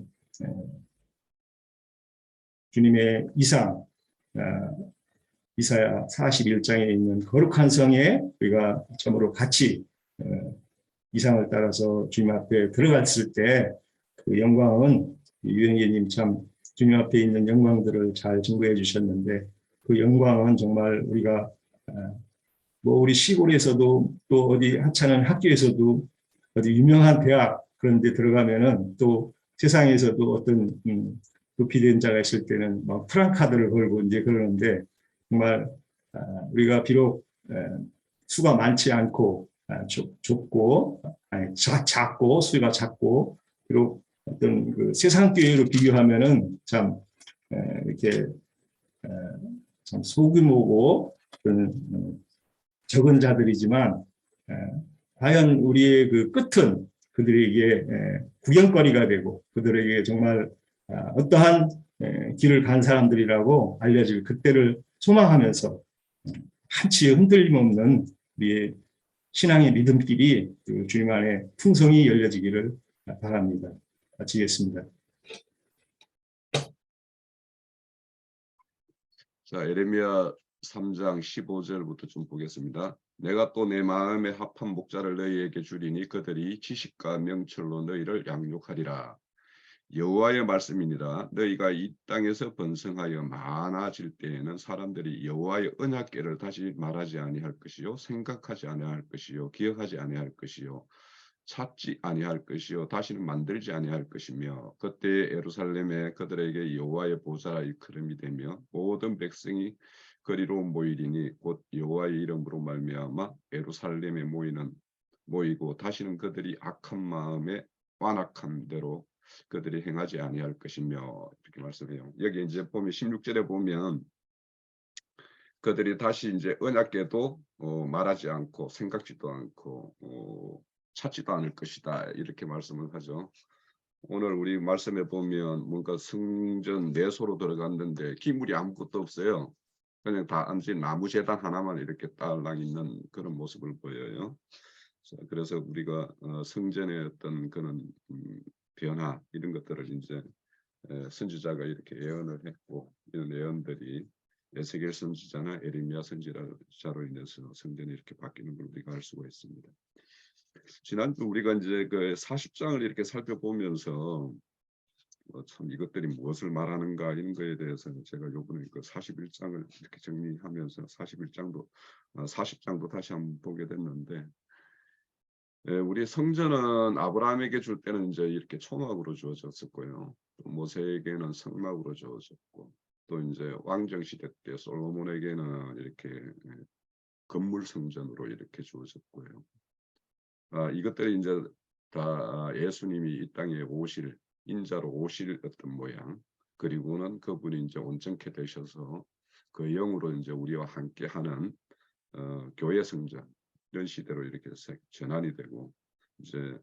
주님의 이상 이사야 41장에 있는 거룩한 성에 우리가 참으로 같이 이상을 따라서 주님 앞에 들어갔을 때 그 영광은 유영재님 참 주님 앞에 있는 영광들을 잘 증거해 주셨는데 그 영광은 정말 우리가 뭐 우리 시골에서도 또 어디 하찮은 학교에서도 어디 유명한 대학 그런 데 들어가면은 또 세상에서도 어떤 높이된 자가 있을 때는 막 프랑카드를 걸고 이제 그러는데 정말 우리가 비록 수가 많지 않고 좁고 작고 수가 작고 비록 어떤 그 세상 교회로 비교하면은 참 이렇게 참 소규모고 그런 적은 자들이지만 과연 우리의 그 끝은 그들에게 구경거리가 되고 그들에게 정말 어떠한 길을 간 사람들이라고 알려질 그때를 소망하면서 한치 흔들림 없는 우리의 신앙의 믿음길이 주님 안에 풍성히 열려지기를 바랍니다. 마치겠습니다. 자, 에레미야 3장 15절부터 좀 보겠습니다. 내가 또 내 마음에 합한 목자를 너희에게 주리니 그들이 지식과 명철로 너희를 양육하리라. 여호와의 말씀이니라. 너희가 이 땅에서 번성하여 많아질 때에는 사람들이 여호와의 언약궤를 다시 말하지 아니할 것이요 생각하지 아니할 것이요 기억하지 아니할 것이요 찾지 아니할 것이요 다시는 만들지 아니할 것이며 그때 예루살렘에 그들에게 여호와의 보좌가 일컬음이 되며 모든 백성이 그리로 모이리니 곧 여호와의 이름으로 말미암아 예루살렘에 모이고 다시는 그들이 악한 마음에 완악한 대로 그들이 행하지 아니할 것이며 이렇게 말씀해요. 여기 이제 보면 16절에 보면 그들이 다시 이제 언약궤도 말하지 않고 생각지도 않고 찾지도 않을 것이다 이렇게 말씀을 하죠. 오늘 우리 말씀에 보면 뭔가 성전 내소로 들어갔는데 기물이 아무것도 없어요. 그냥 단지 나무 제단 하나만 이렇게 딸랑 있는 그런 모습을 보여요. 그래서 우리가 성전의 어떤 그런 변화 이런 것들을 이제 선지자가 이렇게 예언을 했고 이런 예언들이 에스겔 선지자나 에레미야 선지자로 인해서 성전이 이렇게 바뀌는 걸 우리가 알 수가 있습니다. 지난주 우리가 이제 그 40장을 이렇게 살펴보면서 참 이것들이 무엇을 말하는가 이런 거에 대해서는 제가 요번에 그 41장을 이렇게 정리하면서 40장도 다시 한번 보게 됐는데 우리 성전은 아브라함에게 줄 때는 이제 이렇게 초막으로 주어졌었고요. 또 모세에게는 성막으로 주어졌고 또 이제 왕정 시대 때 솔로몬에게는 이렇게 건물 성전으로 이렇게 주어졌고요. 이것들이 이제 다 예수님이 이 땅에 오실 인자로 오실 어떤 모양 그리고는 그분이 이제 온전케 되셔서 그 영으로 이제 우리와 함께하는 교회 성전 이런 시대로 이렇게 전환이 되고 이제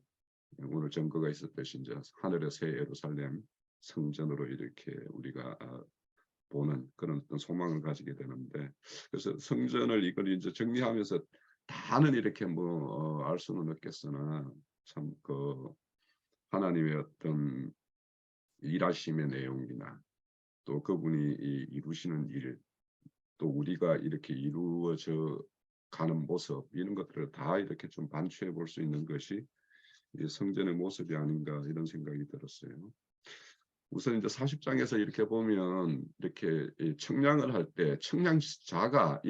오늘 증거가 있었듯이 이제 하늘의 새 예루살렘 성전으로 이렇게 우리가 보는 그런 어떤 소망을 가지게 되는데 그래서 성전을 이걸 이제 정리하면서 다는 이렇게 뭐 알 수는 없겠으나 참 그 하나님의 어떤 일하심의 내용이나 또 그분이 이루시는 일 또 우리가 이렇게 이루어져 가는 모습 이런 것들을 다 이렇게 좀 반추해 볼 수 있는 것이 성전의 모습이 아닌가 이런 생각이 들었어요. 우선 이제 40장에서 이렇게 보면 이렇게 청량을 할 때 청량자가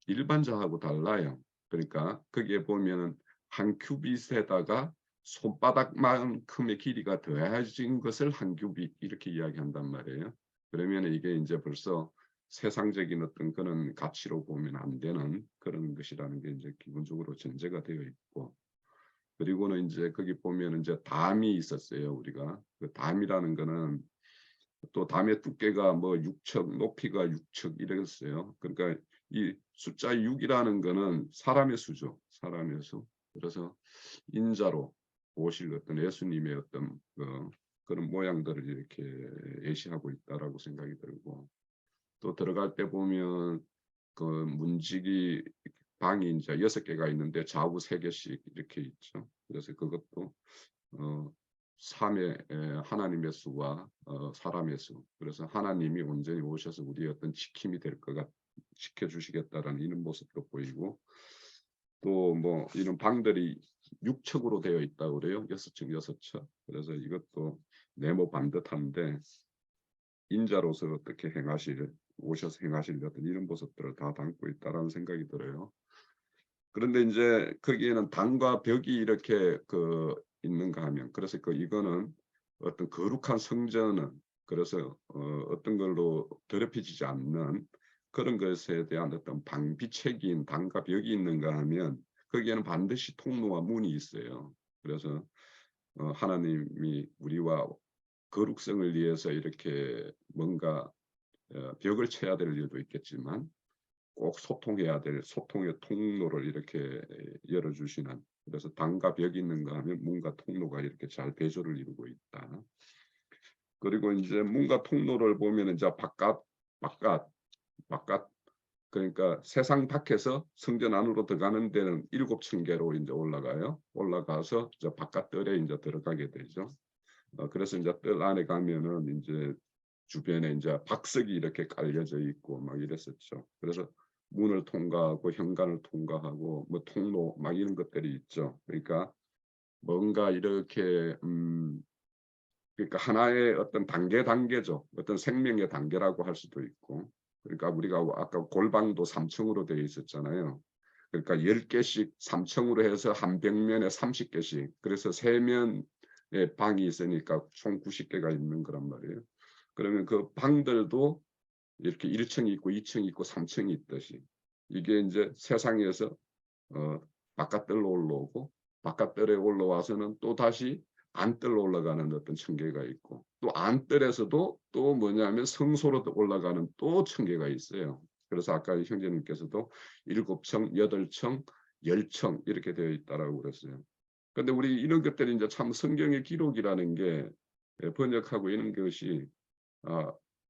일반자하고 달라요. 그러니까 거기에 보면 한 큐빗에다가 손바닥만큼의 길이가 더해진 것을 한 큐빗 이렇게 이야기한단 말이에요. 그러면 이게 이제 벌써 세상적인 어떤 그런 가치로 보면 안 되는 그런 것이라는 게 이제 기본적으로 전제가 되어 있고 그리고는 이제 거기 보면 이제 담이 있었어요. 우리가 그 담이라는 거는 또 담의 두께가 뭐 6척 높이가 6척 이랬어요. 그러니까 이 숫자 6이라는 거는 사람의 수죠. 사람의 수. 그래서 인자로 오실 어떤 예수님의 어떤 그런 모양들을 이렇게 예시하고 있다라고 생각이 들고 또 들어갈 때 보면 그 문지기 방이 이제 6개가 있는데 좌우 3개씩 이렇게 있죠. 그래서 그것도 삼의 하나님의 수와 사람의 수. 그래서 하나님이 온전히 오셔서 우리의 어떤 지킴이 될 거가 지켜주시겠다라는 이런 모습도 보이고 또 뭐 이런 방들이 6척으로 되어 있다고 그래요. 6척 6척. 그래서 이것도 네모 반듯한데 인자로서 어떻게 오셔서 행하실 어떤 이런 모습들을 다 담고 있다라는 생각이 들어요. 그런데 이제 거기에는 단과 벽이 이렇게 있는가 하면 그래서 이거는 어떤 거룩한 성전은 그래서 어떤 걸로 더럽혀지지 않는 그런 것에 대한 어떤 방비책인 단과 벽이 있는가 하면 거기에는 반드시 통로와 문이 있어요. 그래서 하나님이 우리와 거룩성을 위해서 이렇게 뭔가 벽을 쳐야 될 일도 있겠지만 꼭 소통해야 될 소통의 통로를 이렇게 열어주시는 그래서 단과 벽이 있는가 하면 문과 통로가 이렇게 잘 대조를 이루고 있다. 그리고 이제 문과 통로를 보면 이제 바깥 그러니까 세상 밖에서 성전 안으로 들어가는 데는 7층계로 이제 올라가서 이제 바깥뜰에 이제 들어가게 되죠. 그래서 이제 뜰 안에 가면은 이제 주변에 이제 박석이 이렇게 깔려져 있고 막 이랬었죠. 그래서 문을 통과하고 현관을 통과하고 뭐 통로 막 이런 것들이 있죠. 그러니까 뭔가 이렇게 그러니까 하나의 어떤 단계죠. 어떤 생명의 단계라고 할 수도 있고. 그러니까 우리가 아까 골방도 3층으로 되어 있었잖아요. 그러니까 10개씩 3층으로 해서 한 벽면에 30개씩. 그래서 3면의 방이 있으니까 총 90개가 있는 거란 말이에요. 그러면 그 방들도 이렇게 1층이 있고 2층이 있고 3층이 있듯이 이게 이제 세상에서 바깥들로 올라오고 바깥들에 올라와서는 또 다시 안뜰로 올라가는 어떤 층계가 있고 또 안뜰에서도 또 뭐냐면 성소로 올라가는 또 층계가 있어요. 그래서 아까 형제님께서도 7층, 8층, 10층 이렇게 되어 있다라고 그랬어요. 그런데 우리 이런 것들이 이제 참 성경의 기록이라는 게 번역하고 이런 것이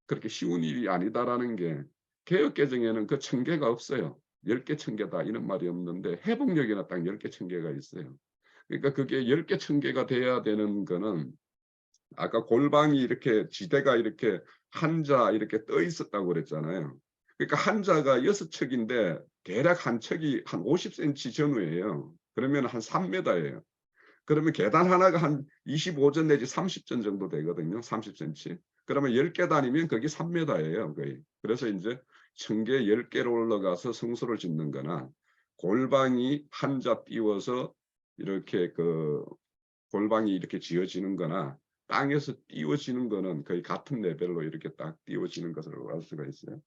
그렇게 쉬운 일이 아니다라는 게 개역개정에는 그 층계가 없어요. 10개 층계다 이런 말이 없는데 회복력이나 딱 10개 층계가 있어요. 그러니까 그게 10개 층계가 돼야 되는 거는 아까 골방이 이렇게 지대가 이렇게 한자 이렇게 떠 있었다고 그랬잖아요. 그러니까 한자가 6척인데 대략 한 척이 한 50cm 전후예요. 그러면 한 3m예요. 그러면 계단 하나가 한 25전 내지 30전 정도 되거든요. 30cm. 그러면 10계단이면 그게 3m예요. 거의. 그래서 이제 층계 10개로 올라가서 성소를 짓는 거나 골방이 한자 띄워서 이렇게 그 골방이 이렇게 지어지는 거나 땅에서 띄워지는 거는 거의 같은 레벨로 이렇게 딱 띄워지는 것으로 알 수가 있어요.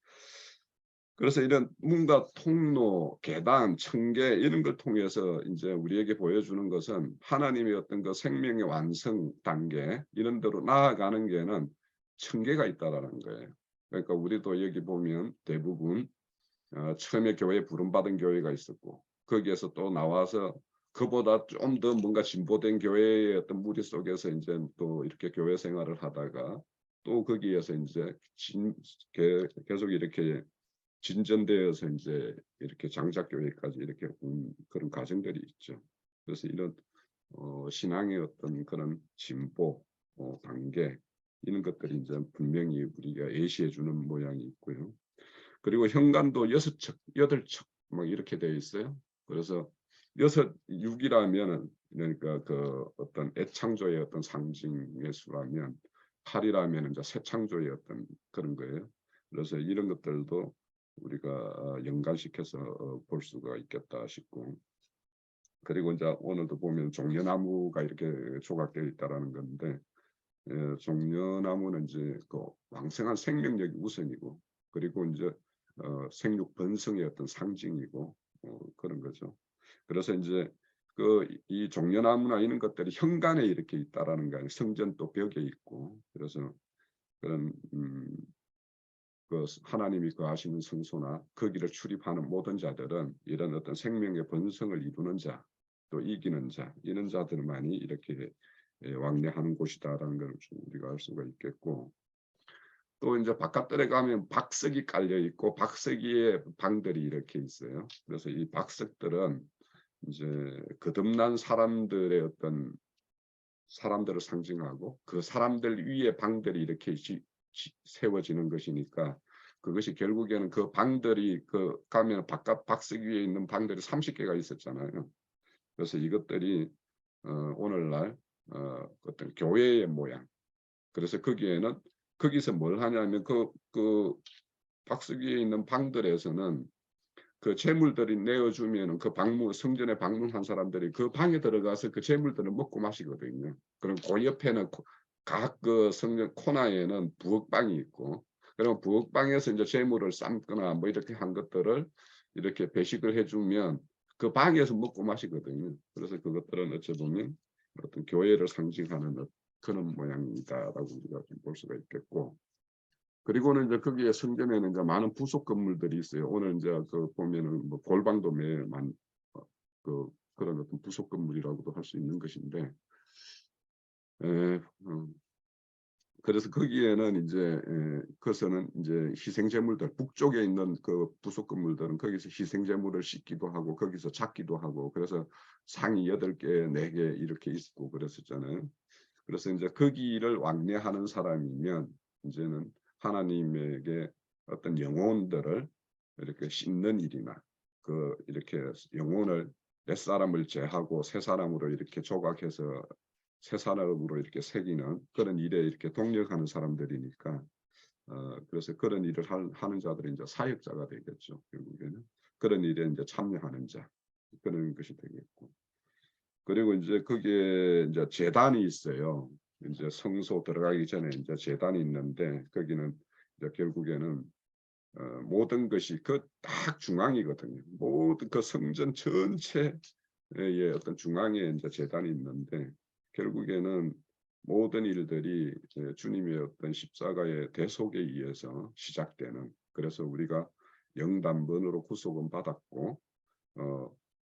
그래서 이런 뭔가 통로, 계단, 층계 이런 걸 통해서 이제 우리에게 보여주는 것은 하나님의 어떤 그 생명의 완성 단계 이런 데로 나아가는 게는 층계가 있다라는 거예요. 그러니까 우리도 여기 보면 대부분 처음에 교회에 부름받은 교회가 있었고 거기에서 또 나와서 그보다 좀 더 뭔가 진보된 교회의 어떤 무리 속에서 이제 또 이렇게 교회 생활을 하다가 또 거기에서 이제 계속 이렇게 진전되어서 이제 이렇게 장작교회까지 이렇게 그런 과정들이 있죠. 그래서 이런 신앙의 어떤 그런 진보 단계 이런 것들이 이제 분명히 우리가 예시해 주는 모양이 있고요. 그리고 현관도 6척, 8척 막 이렇게 되어 있어요. 그래서 6이라면은 그러니까 그 어떤 애창조의 어떤 상징의 수라면 8이라면 이제 새 창조의 어떤 그런 거예요. 그래서 이런 것들도 우리가 연관시켜서 볼 수가 있겠다 싶고 그리고 이제 오늘도 보면 종려나무가 이렇게 조각되어 있다라는 건데 종려나무는 이제 그 왕성한 생명력이 우선이고 그리고 이제 생육 번성의 어떤 상징이고 그런 거죠. 그래서 이제 그 이 종려나무나 이런 것들이 현관에 이렇게 있다라는 거예요. 성전 또 벽에 있고 그래서 그런 그 하나님이 거하시는 성소나 거기를 출입하는 모든 자들은 이런 어떤 생명의 번성을 이루는 자, 또 이기는 자, 이런 자들만이 이렇게 왕래하는 곳이다라는 걸 우리가 알 수가 있겠고 또 이제 바깥들에 가면 박석이 깔려 있고 박석이의 방들이 이렇게 있어요. 그래서 이 박석들은 이제 거듭난 사람들의 어떤 사람들을 상징하고 그 사람들 위에 방들이 이렇게 세워지는 것이니까 그것이 결국에는 그 방들이 그 가면 바깥 박석 위에 있는 방들이 30개가 있었잖아요. 그래서 이것들이 오늘날 어떤 교회의 모양. 그래서 거기에는 거기서 뭘 하냐면 그 박석 위에 있는 방들에서는 그 재물들이 내어주면은 그 성전에 방문한 사람들이 그 방에 들어가서 그 재물들을 먹고 마시거든요. 그럼 그 옆에는 각 그 성전 코너에는 부엌방이 있고, 그럼 부엌방에서 이제 재물을 삶거나 뭐 이렇게 한 것들을 이렇게 배식을 해주면 그 방에서 먹고 마시거든요. 그래서 그것들은 어찌 보면 어떤 교회를 상징하는 그런 모양이다라고 우리가 좀 볼 수가 있겠고. 그리고는 이제 거기에 성전에는 이제 많은 부속 건물들이 있어요. 오늘 이제 그 보면은 뭐 골방도 매만 그런 어떤 부속 건물이라고도 할 수 있는 것인데, 그래서 거기에는 이제 그것은 이제 희생제물들 북쪽에 있는 그 부속 건물들은 거기서 희생제물을 씻기도 하고 거기서 잡기도 하고 그래서 상이 8개, 4개 이렇게 있고 그랬었잖아요. 그래서 이제 거기를 왕래하는 사람이면 이제는 하나님에게 어떤 영혼들을 이렇게 씻는 일이나 그 이렇게 영혼을 옛 사람을 제하고 새 사람으로 이렇게 조각해서 새 산업으로 이렇게 새기는 그런 일에 이렇게 동력하는 사람들이니까 그래서 그런 일을 하는 자들이 이제 사역자가 되겠죠. 결국에는 그런 일에 이제 참여하는 자 그런 것이 되겠고 그리고 이제 거기에 이제 제단이 있어요. 이제 성소 들어가기 전에 이제 제단이 있는데 거기는 이제 결국에는 모든 것이 그 딱 중앙이거든요. 모든 그 성전 전체의 어떤 중앙에 이제 제단이 있는데 결국에는 모든 일들이 주님의 어떤 십자가의 대속에 의해서 시작되는 그래서 우리가 영단번으로 구속은 받았고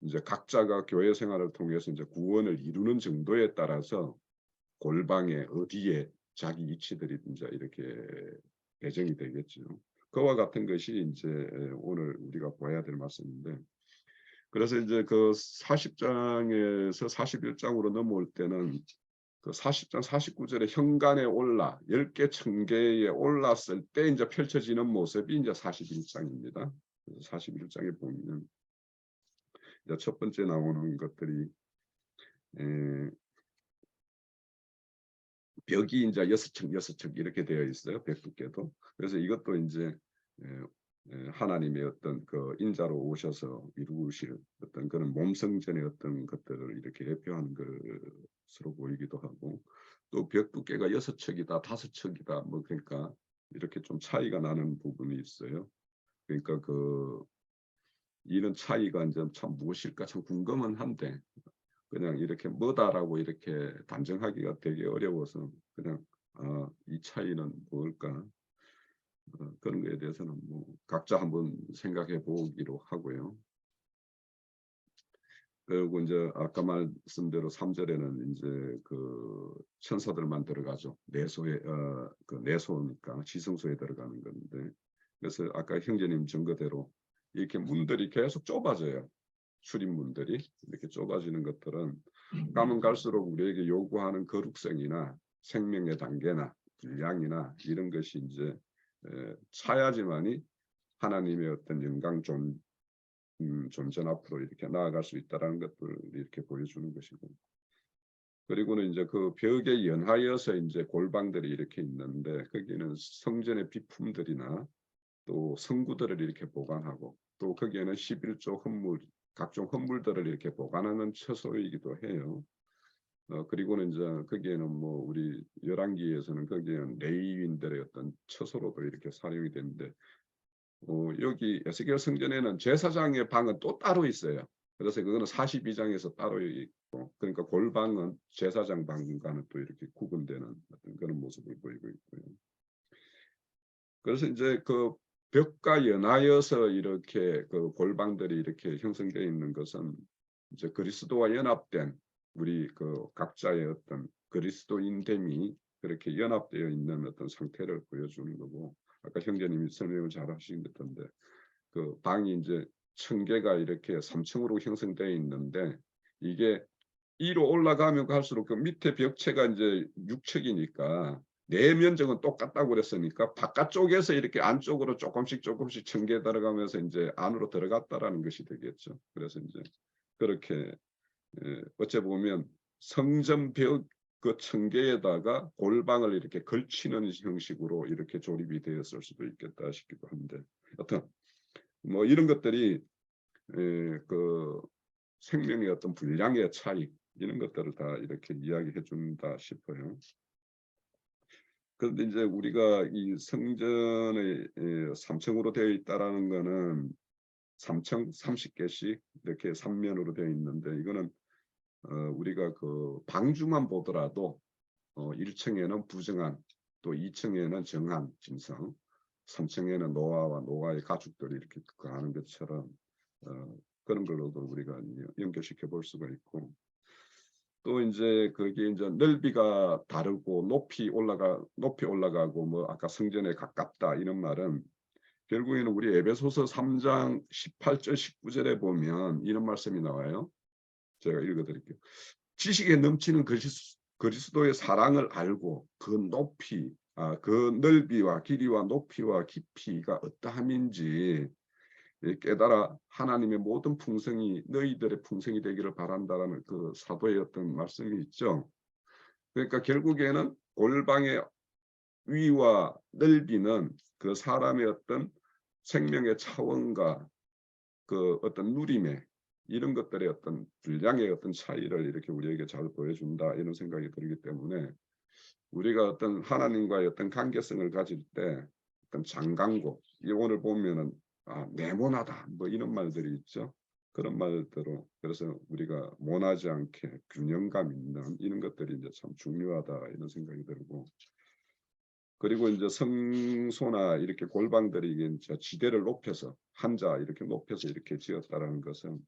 이제 각자가 교회 생활을 통해서 이제 구원을 이루는 정도에 따라서 골방에 어디에 자기 이치들이 이제 이렇게 배정이 되겠죠. 그와 같은 것이 이제 오늘 우리가 봐야 될 말씀인데 그래서 이제 그 40장에서 41장으로 넘어올 때는 그 40장 49절에 현관에 올라 10개 청계에 올랐을 때 이제 펼쳐지는 모습이 이제 41장입니다. 41장에 보면 이제 첫 번째 나오는 것들이 벽이 이제 6층 이렇게 되어 있어요. 벽 두께도. 그래서 이것도 이제 하나님의 어떤 그 인자로 오셔서 이루실 어떤 그런 몸성전의 어떤 것들을 이렇게 대표하는 것으로 보이기도 하고 또 벽 두께가 6척이다 5척이다 뭐 그러니까 이렇게 좀 차이가 나는 부분이 있어요. 그러니까 그 이런 차이가 이제 참 무엇일까 참 궁금은 한데 그냥 이렇게 뭐다라고 이렇게 단정하기가 되게 어려워서 그냥 이 차이는 뭘까 그런 거에 대해서는 뭐 각자 한번 생각해 보기로 하고요. 그리고 이제 아까 말씀대로 3절에는 이제 그 천사들만 들어가죠. 내소에 그 내소니까 지성소에 들어가는 건데 그래서 아까 형제님 증거대로 이렇게 문들이 계속 좁아져요. 출입문들이 이렇게 좁아지는 것들은 가면 갈수록 우리에게 요구하는 거룩성이나 생명의 단계나 분량이나 이런 것이 이제 차야지만이 하나님의 어떤 영광 존전 앞으로 이렇게 나아갈 수 있다라는 것들을 이렇게 보여주는 것이고 그리고는 이제 그 벽에 연하여서 이제 골방들이 이렇게 있는데 거기는 성전의 비품들이나 또 성구들을 이렇게 보관하고 또 거기에는 11조 헌물 각종 헌물들을 이렇게 보관하는 처소이기도 해요. 그리고는 이제 거기에는 뭐 우리 열왕기에서는 거기에는 레위인들의 어떤 처소로도 이렇게 사용이 되는데 여기 에스겔 성전에는 제사장의 방은 또 따로 있어요. 그래서 그거는 42장에서 따로 있고 그러니까 골방은 제사장 방과는 또 이렇게 구분되는 어떤 그런 모습을 보이고 있고요. 그래서 이제 그 벽과 연하여서 이렇게 그 골방들이 이렇게 형성되어 있는 것은 이제 그리스도와 연합된 우리 그 각자의 어떤 그리스도인됨이 그렇게 연합되어 있는 어떤 상태를 보여주는 거고 아까 형제님이 설명을 잘 하신 것 같은데 그 방이 이제 층계가 이렇게 3층으로 형성되어 있는데 이게 위로 올라가면 갈수록 그 밑에 벽체가 이제 6층이니까 내면적은 똑같다고 그랬으니까 바깥쪽에서 이렇게 안쪽으로 조금씩 층계 들어가면서 이제 안으로 들어갔다라는 것이 되겠죠. 그래서 이제 그렇게 어째 보면 성전 벽 그 층계에다가 골방을 이렇게 걸치는 형식으로 이렇게 조립이 되었을 수도 있겠다 싶기도 한데, 여튼 뭐 이런 것들이 그 생명의 어떤 분량의 차이 이런 것들을 다 이렇게 이야기해 준다 싶어요. 그런데 이제 우리가 이 성전의 3층으로 되어 있다라는 거는 3층 30개씩 이렇게 3면으로 되어 있는데 이거는 우리가 그 방주만 보더라도 1층에는 부정한 또 2층에는 정한 짐승 3층에는 노아와 노아의 가축들이 이렇게 거하는 것처럼 그런 걸로도 우리가 연결시켜 볼 수가 있고 또 이제 그게 이제 넓이가 다르고 높이 올라가고 뭐 아까 성전에 가깝다 이런 말은 결국에는 우리 에베소서 3장 18절 19절에 보면 이런 말씀이 나와요. 제가 읽어드릴게요. 지식에 넘치는 그리스도의 사랑을 알고 그 높이, 그 넓이와 길이와 높이와 깊이가 어떠함인지 깨달아 하나님의 모든 풍성이 너희들의 풍성이 되기를 바란다라는 그 사도의 어떤 말씀이 있죠. 그러니까 결국에는 골방의 위와 넓이는 그 사람의 어떤 생명의 차원과 그 어떤 누림의 이런 것들의 어떤 분량의 어떤 차이를 이렇게 우리에게 잘 보여준다 이런 생각이 들기 때문에 우리가 어떤 하나님과의 어떤 관계성을 가질 때 어떤 장강고 오늘 보면은 네모나다 뭐 이런 말들이 있죠. 그런 말대로 그래서 우리가 모나지 않게 균형감 있는 이런 것들이 이제 참 중요하다 이런 생각이 들고 그리고 이제 성소나 이렇게 골방들이 이제 지대를 높여서 한자 이렇게 높여서 이렇게 지었다라는 것은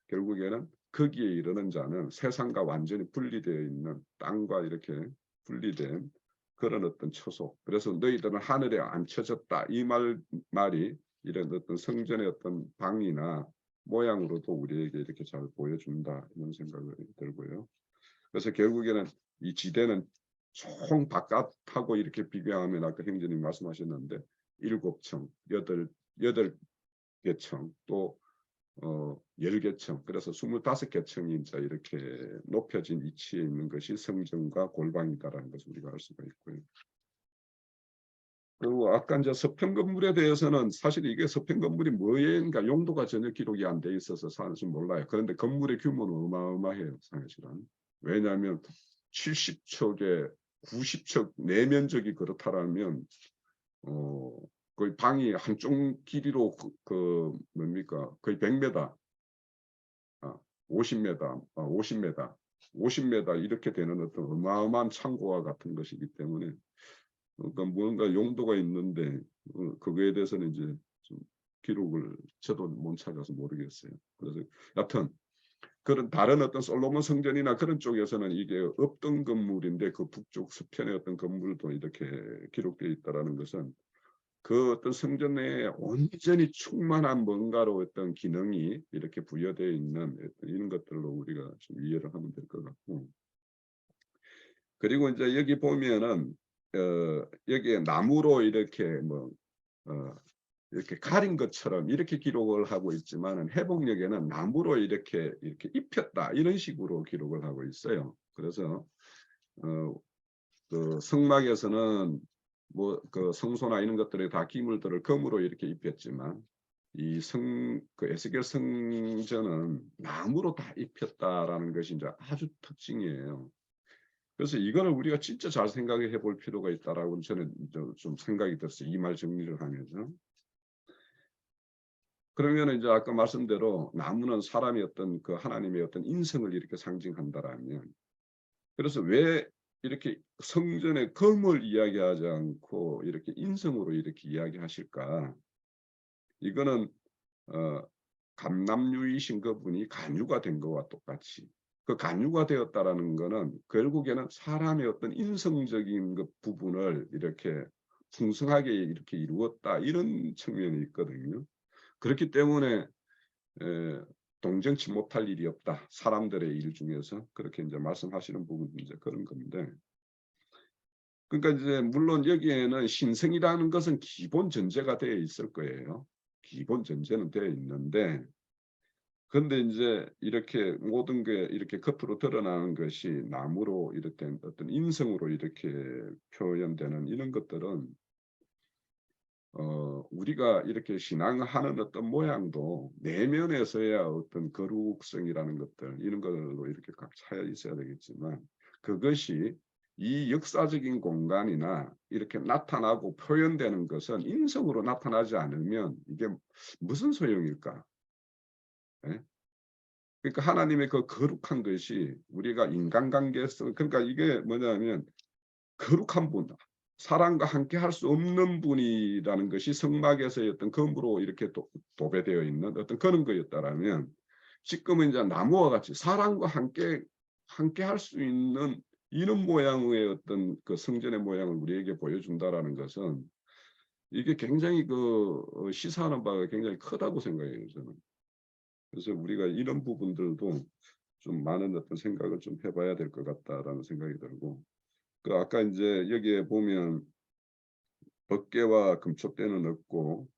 결국에는 거기에 이르는 자는 세상과 완전히 분리되어 있는 땅과 이렇게 분리된 그런 어떤 처소. 그래서 너희들은 하늘에 앉혀졌다. 이 말이 이런 어떤 성전의 어떤 방이나 모양으로도 우리에게 이렇게 잘 보여준다. 이런 생각이 들고요. 그래서 결국에는 이 지대는 총 바깥하고 이렇게 비교하면 아까 형제님 말씀하셨는데 7청, 8개청 또 10개청 그래서 25개청이 이제 이렇게 높여진 위치에 있는 것이 성전과 골방이다라는 것을 우리가 알 수가 있고요. 그리고 아까 이제 서평 건물에 대해서는 사실 이게 서평 건물이 뭐인가 용도가 전혀 기록이 안 돼 있어서 사실 몰라요. 그런데 건물의 규모는 어마어마해요. 사실은. 왜냐하면 70척에 90척 내면적이 그렇다라면 거의 방이 한쪽 길이로 그 뭡니까 거의 100m, 50m, 50m 이렇게 되는 어떤 어마어마한 창고와 같은 것이기 때문에 그러니까 뭔가 용도가 있는데 그거에 대해서는 이제 좀 기록을 저도 못 찾아서 모르겠어요. 그래서 여튼 그런 다른 어떤 솔로몬 성전이나 그런 쪽에서는 이게 없던 건물인데 그 북쪽 서편의 어떤 건물도 이렇게 기록되어 있다라는 것은 그 어떤 성전 내에 온전히 충만한 뭔가로 어떤 기능이 이렇게 부여되어 있는 이런 것들로 우리가 좀 이해를 하면 될 것 같고 그리고 이제 여기 보면은 여기에 나무로 이렇게 이렇게 가린 것처럼 이렇게 기록을 하고 있지만은 해복역에는 나무로 이렇게 입혔다 이런 식으로 기록을 하고 있어요. 그래서 그 성막에서는 뭐 그 성소나 이런 것들에 다 기물들을 금으로 이렇게 입혔지만 그 에스겔 성전은 나무로 다 입혔다라는 것이 이제 아주 특징이에요. 그래서 이거는 우리가 진짜 잘 생각해 볼 필요가 있다라고 저는 좀 생각이 들었어요. 이 말 정리를 하면서. 그러면 이제 아까 말씀대로 나무는 사람의 어떤 그 하나님의 어떤 인성을 이렇게 상징한다라면 그래서 왜 이렇게 성전의 검을 이야기하지 않고 이렇게 인성으로 이렇게 이야기하실까? 이거는 감남유이신 그분이 간유가 된 것과 똑같이 그 간유가 되었다라는 것은 결국에는 사람의 어떤 인성적인 그 부분을 이렇게 풍성하게 이렇게 이루었다 이런 측면이 있거든요. 그렇기 때문에 동정치 못할 일이 없다. 사람들의 일 중에서 그렇게 이제 말씀하시는 부분이 이제 그런 건데. 그러니까 이제 물론 여기에는 신성이라는 것은 기본 전제가 되어 있을 거예요. 기본 전제는 되어 있는데, 그런데 이제 이렇게 모든 게 이렇게 겉으로 드러나는 것이 나무로 이렇게 어떤 인성으로 이렇게 표현되는 이런 것들은 우리가 이렇게 신앙하는 어떤 모양도 내면에서야 어떤 거룩성이라는 것들 이런 걸로 이렇게 각 차여 있어야 되겠지만 그것이 이 역사적인 공간이나 이렇게 나타나고 표현되는 것은 인성으로 나타나지 않으면 이게 무슨 소용일까? 예? 그러니까 하나님의 그 거룩한 것이 우리가 인간관계에서 그러니까 이게 뭐냐면 거룩한 분, 사람과 함께 할 수 없는 분이라는 것이 성막에서의 어떤 검으로 이렇게 도배되어 있는 어떤 그런 거였다라면 지금은 이제 나무와 같이 사람과 함께 할 수 있는 이런 모양의 어떤 그 성전의 모양을 우리에게 보여준다라는 것은 이게 굉장히 시사하는 바가 굉장히 크다고 생각해요, 저는. 그래서 우리가 이런 부분들도 좀 많은 어떤 생각을 좀 해봐야 될 것 같다라는 생각이 들고 그 아까 이제 여기에 보면 법궤와 금촉대는 없고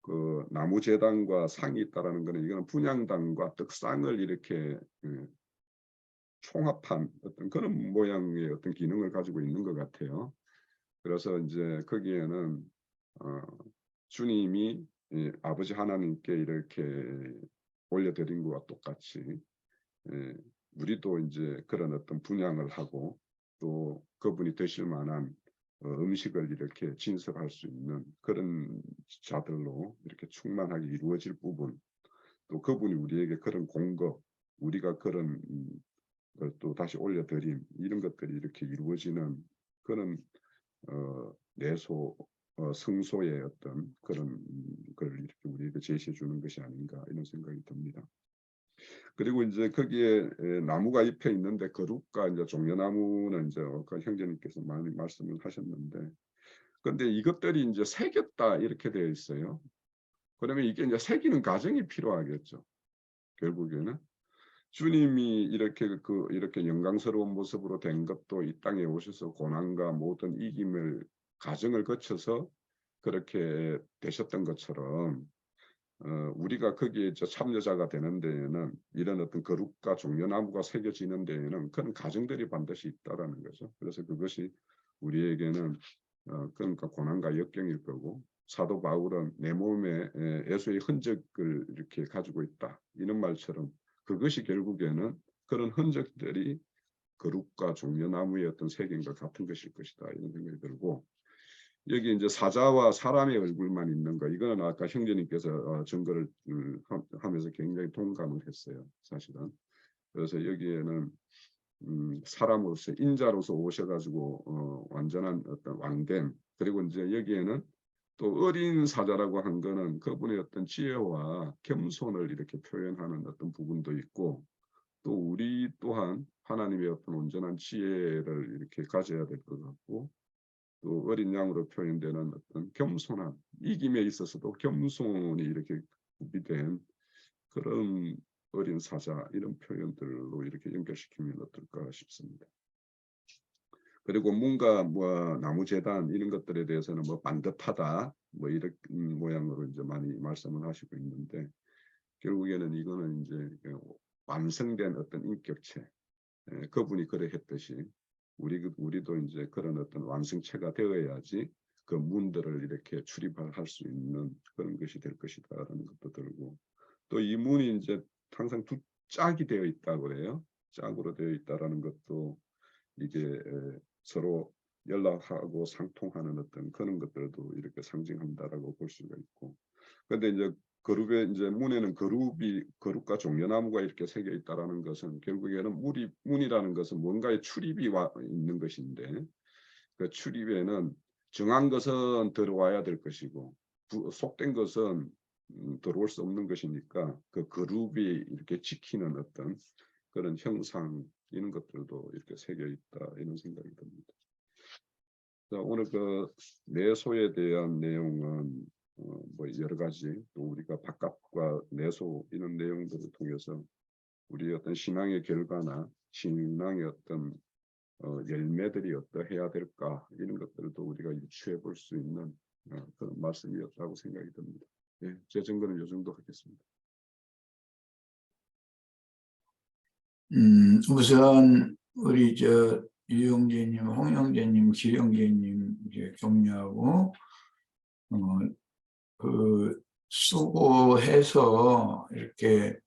그 나무 제단과 상이 있다라는 거는 이거는 분향단과 떡상을 이렇게 총합한 어떤 그런 모양의 어떤 기능을 가지고 있는 것 같아요. 그래서 이제 거기에는 주님이 아버지 하나님께 이렇게 올려드린 것과 똑같이 우리도 이제 그런 어떤 분양을 하고 또 그분이 드실 만한 음식을 이렇게 진설할 수 있는 그런 자들로 이렇게 충만하게 이루어질 부분, 또 그분이 우리에게 그런 공급, 우리가 그런 걸 또 다시 올려드림, 이런 것들이 이렇게 이루어지는 그런 성소의 어떤 그런 걸 이렇게 우리에게 제시해 주는 것이 아닌가 이런 생각이 듭니다. 그리고 이제 거기에 나무가 잎에 있는데 거룩과 이제 종려나무는 이제 아까 형제님께서 많이 말씀을 하셨는데, 그런데 이것들이 이제 새겼다 이렇게 되어 있어요. 그러면 이게 이제 새기는 과정이 필요하겠죠. 결국에는 주님이 이렇게 영광스러운 모습으로 된 것도 이 땅에 오셔서 고난과 모든 이김을 과정을 거쳐서 그렇게 되셨던 것처럼 우리가 거기에 참여자가 되는 데에는 이런 어떤 거룩과 종려나무가 새겨지는 데에는 그런 과정들이 반드시 있다라는 거죠. 그래서 그것이 우리에게는 그러니까 고난과 역경일 거고, 사도 바울은 내 몸에 예수의 흔적을 이렇게 가지고 있다 이런 말처럼 그것이 결국에는 그런 흔적들이 거룩과 종려나무의 어떤 색인과 같은 것일 것이다 이런 생각이 들고, 여기 이제 사자와 사람의 얼굴만 있는 거, 이거는 아까 형제님께서 증거를 하면서 굉장히 동감을 했어요, 사실은. 그래서 여기에는 사람으로서 인자로서 오셔가지고 완전한 어떤 왕됨, 그리고 이제 여기에는 또 어린 사자라고 한 거는 그분의 어떤 지혜와 겸손을 이렇게 표현하는 어떤 부분도 있고, 또 우리 또한 하나님의 어떤 온전한 지혜를 이렇게 가져야 될 것 같고, 또 어린 양으로 표현되는 어떤 겸손한 이김에 있어서도 겸손이 이렇게 구비된 그런 어린 사자, 이런 표현들로 이렇게 연결시키면 어떨까 싶습니다. 그리고 뭔가 나무 제단 이런 것들에 대해서는 반듯하다 이런 모양으로 이제 많이 말씀을 하시고 있는데, 결국에는 이거는 이제 완성된 어떤 인격체, 그분이 그래 했듯이 우리도 이제 그런 어떤 완성체가 되어야지 그 문들을 이렇게 출입할 수 있는 그런 것이 될 것이다라는 것도 들고, 또 이 문이 이제 항상 두 짝이 되어 있다고 그래요. 짝으로 되어 있다라는 것도 이게 서로 연락하고 상통하는 어떤 그런 것들도 이렇게 상징한다라고 볼 수가 있고, 그런데 이제 거룩에 이제 문에는 거룩과 종려나무가 이렇게 새겨 있다라는 것은 결국에는 문이라는 것은 뭔가의 출입이 있는 것인데, 그 출입에는 정한 것은 들어와야 될 것이고 속된 것은 들어올 수 없는 것이니까 그 거룩이 이렇게 지키는 어떤 그런 형상 이런 것들도 이렇게 새겨 있다 이런 생각이 듭니다. 오늘 그 내소에 대한 내용은 여러 가지, 또 우리가 바깥과 내소 이런 내용들을 통해서 우리 어떤 신앙의 결과나 신앙의 어떤 열매들이 어떠해야 될까 이런 것들도 우리가 유추해 볼 수 있는 그런 말씀이었다고 생각이 듭니다. 예, 제 증거는 이 정도 하겠습니다. 우선 우리 유영재님, 홍영재님, 기영재님 이제 격려하고 그 수고해서 이렇게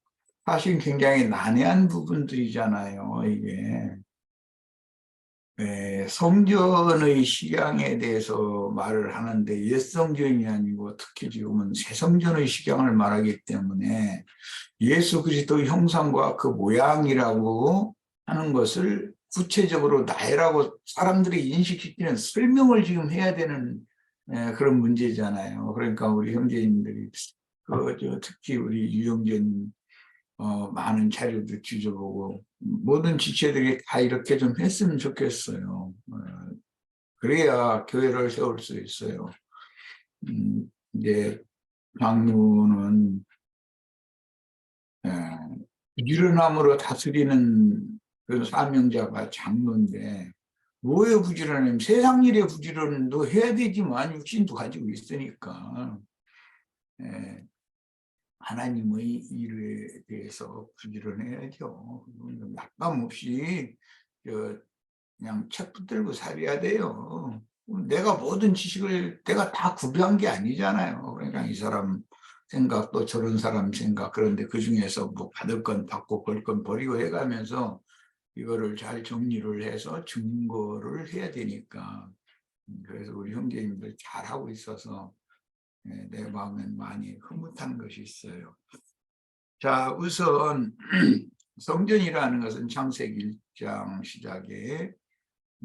사실 굉장히 난해한 부분들이잖아요. 이게 성전의 식양에 대해서 말을 하는데 옛 성전이 아니고 특히 지금은 새 성전의 식양을 말하기 때문에 예수 그리스도의 형상과 그 모양이라고 하는 것을 구체적으로 나라고 사람들이 인식시키는 설명을 지금 해야 되는 그런 문제잖아요. 그러니까 우리 형제님들이 특히 우리 유영재님 많은 자료도 뒤져보고 모든 지체들이 다 이렇게 좀 했으면 좋겠어요. 그래야 교회를 세울 수 있어요. 이제 장로는 부지런함으로 다스리는 그 사명자가 장로인데, 뭐에 부지런하면 세상 일에 부지런도 해야 되지만 육신도 가지고 있으니까 하나님의 일에 대해서 부지런해야죠. 낙감 없이 그냥 책 붙들고 살아야 돼요. 내가 모든 지식을 내가 다 구비한 게 아니잖아요. 그러니까 이 사람 생각도 저런 사람 생각, 그런데 그 중에서 뭐 받을 건 받고 볼 건 버리고 해가면서 이거를 잘 정리를 해서 증거를 해야 되니까. 그래서 우리 형제님들 잘하고 있어서 내 마음엔 많이 흐뭇한 것이 있어요. 자, 우선 성전이라는 것은 창세기 1장 시작에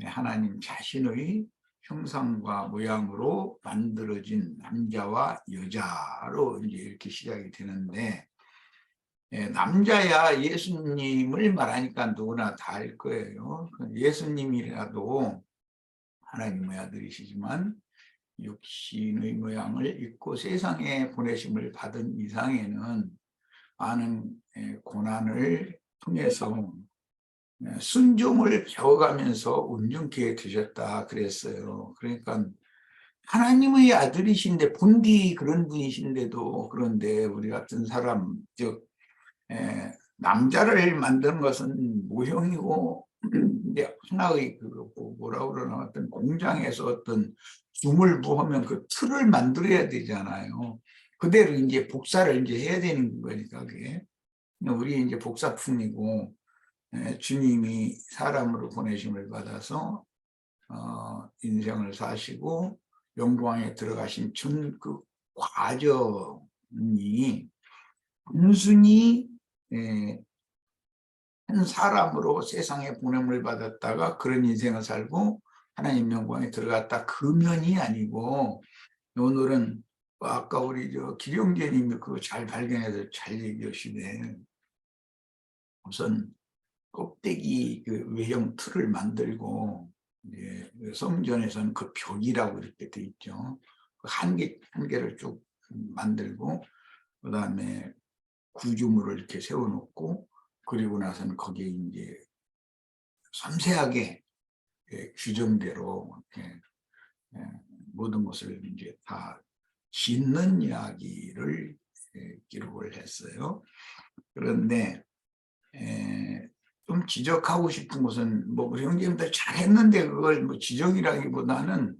하나님 자신의 형상과 모양으로 만들어진 남자와 여자로 이제 이렇게 시작이 되는데, 남자야 예수님을 말하니까 누구나 다 알 거예요. 예수님이라도 하나님의 아들이시지만 육신의 모양을 입고 세상에 보내심을 받은 이상에는 많은 고난을 통해서 순종을 배워가면서 온전케 되셨다 그랬어요. 그러니까 하나님의 아들이신데 본디 그런 분이신데도, 그런데 우리 같은 사람, 즉 남자를 만드는 것은 모형이고, 근데 하나의 뭐라 그러나 어떤 공장에서 어떤 줌을 부으면 그 틀을 만들어야 되잖아요. 그대로 이제 복사를 이제 해야 되는 거니까 그게 우리 이제 복사품이고, 주님이 사람으로 보내심을 받아서 인생을 사시고 영광에 들어가신 전 그 과정이 단순히 한 사람으로 세상에 보냄을 받았다가 그런 인생을 살고 하나님 영광에 들어갔다, 그 면이 아니고, 오늘은 아까 우리 기령제님이 그거 잘 발견해서 잘 얘기하시네. 우선 껍데기 그 외형 틀을 만들고, 성전에서는 그 벽이라고 이렇게 돼 있죠. 한 개를 쭉 만들고, 그 다음에 구조물을 이렇게 세워놓고, 그리고 나서는 거기에 이제 섬세하게 규정대로 이렇게 모든 것을 이제 다 짓는 이야기를 기록을 했어요. 그런데 좀 지적하고 싶은 것은, 뭐 우리 형제님들 잘했는데 그걸 뭐 지적이라기보다는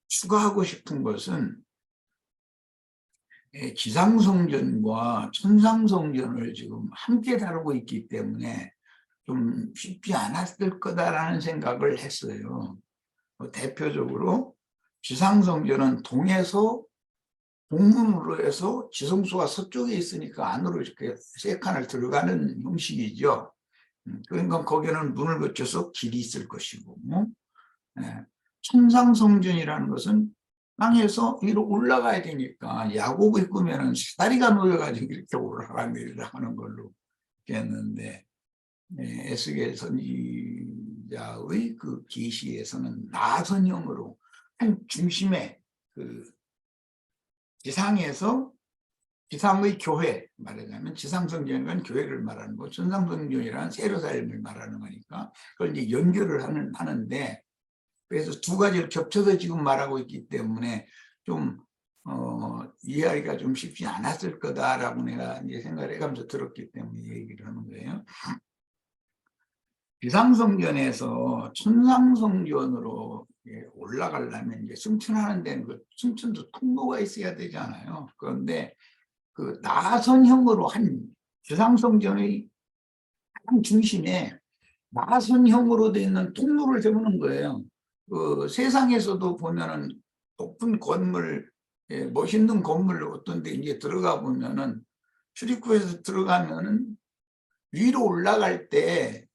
추가하고 싶은 것은, 지상성전과 천상성전을 지금 함께 다루고 있기 때문에 좀 쉽지 않았을 거다라는 생각을 했어요. 대표적으로 지상성전은 동에서 동문으로 해서 지성소가 서쪽에 있으니까 안으로 이렇게 세 칸을 들어가는 형식이죠. 그러니까 거기는 문을 거쳐서 길이 있을 것이고, 천상성전이라는 것은 땅에서 위로 올라가야 되니까 야곱을 꾸면은 사다리가 놓여가지고 이렇게 올라가내리라 하는 걸로 했는데, 에스겔 선지자의 그 계시에서는 나선형으로 한 중심에 그 지상에서, 지상의 교회 말하자면 지상성전은 교회를 말하는 거, 천상성전이라는 예루살렘을 말하는 거니까 그걸 이제 연결을 하는데, 그래서 두 가지를 겹쳐서 지금 말하고 있기 때문에 좀 이해하기가 좀 쉽지 않았을 거다라고 내가 이제 생각을 해가면서 들었기 때문에 얘기를 하는 거예요. 지상성전에서 천상성전으로 올라가려면 이제 승천하는 데는 그 승천도 통로가 있어야 되잖아요. 그런데 그 나선형으로 한 지상성전의 한 중심에 나선형으로 되어 있는 통로를 세우는 거예요. 그 세상에서도 보면은 높은 건물, 멋있는 건물 어떤 데 이제 들어가 보면은 출입구에서 들어가면은 위로 올라갈 때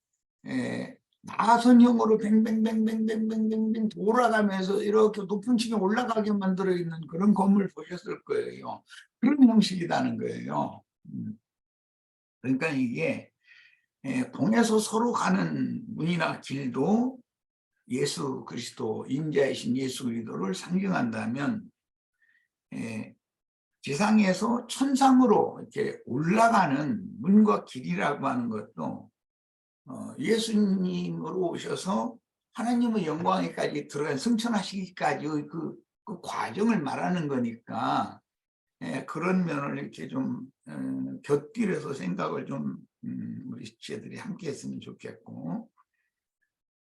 나선형으로 뱅뱅뱅뱅뱅뱅뱅 돌아가면서 이렇게 높은 층에 올라가게 만들어 있는 그런 건물 보셨을 거예요. 그런 형식이라는 거예요. 그러니까 이게 동에서 서로 가는 문이나 길도 예수 그리스도, 인자이신 예수 그리스도를 상징한다면, 지상에서 천상으로 이렇게 올라가는 문과 길이라고 하는 것도 예수님으로 오셔서 하나님의 영광에까지 들어간 승천하시기까지의 그 과정을 말하는 거니까, 그런 면을 이렇게 좀 곁들여서 생각을 좀 우리 지혜들이 함께 했으면 좋겠고,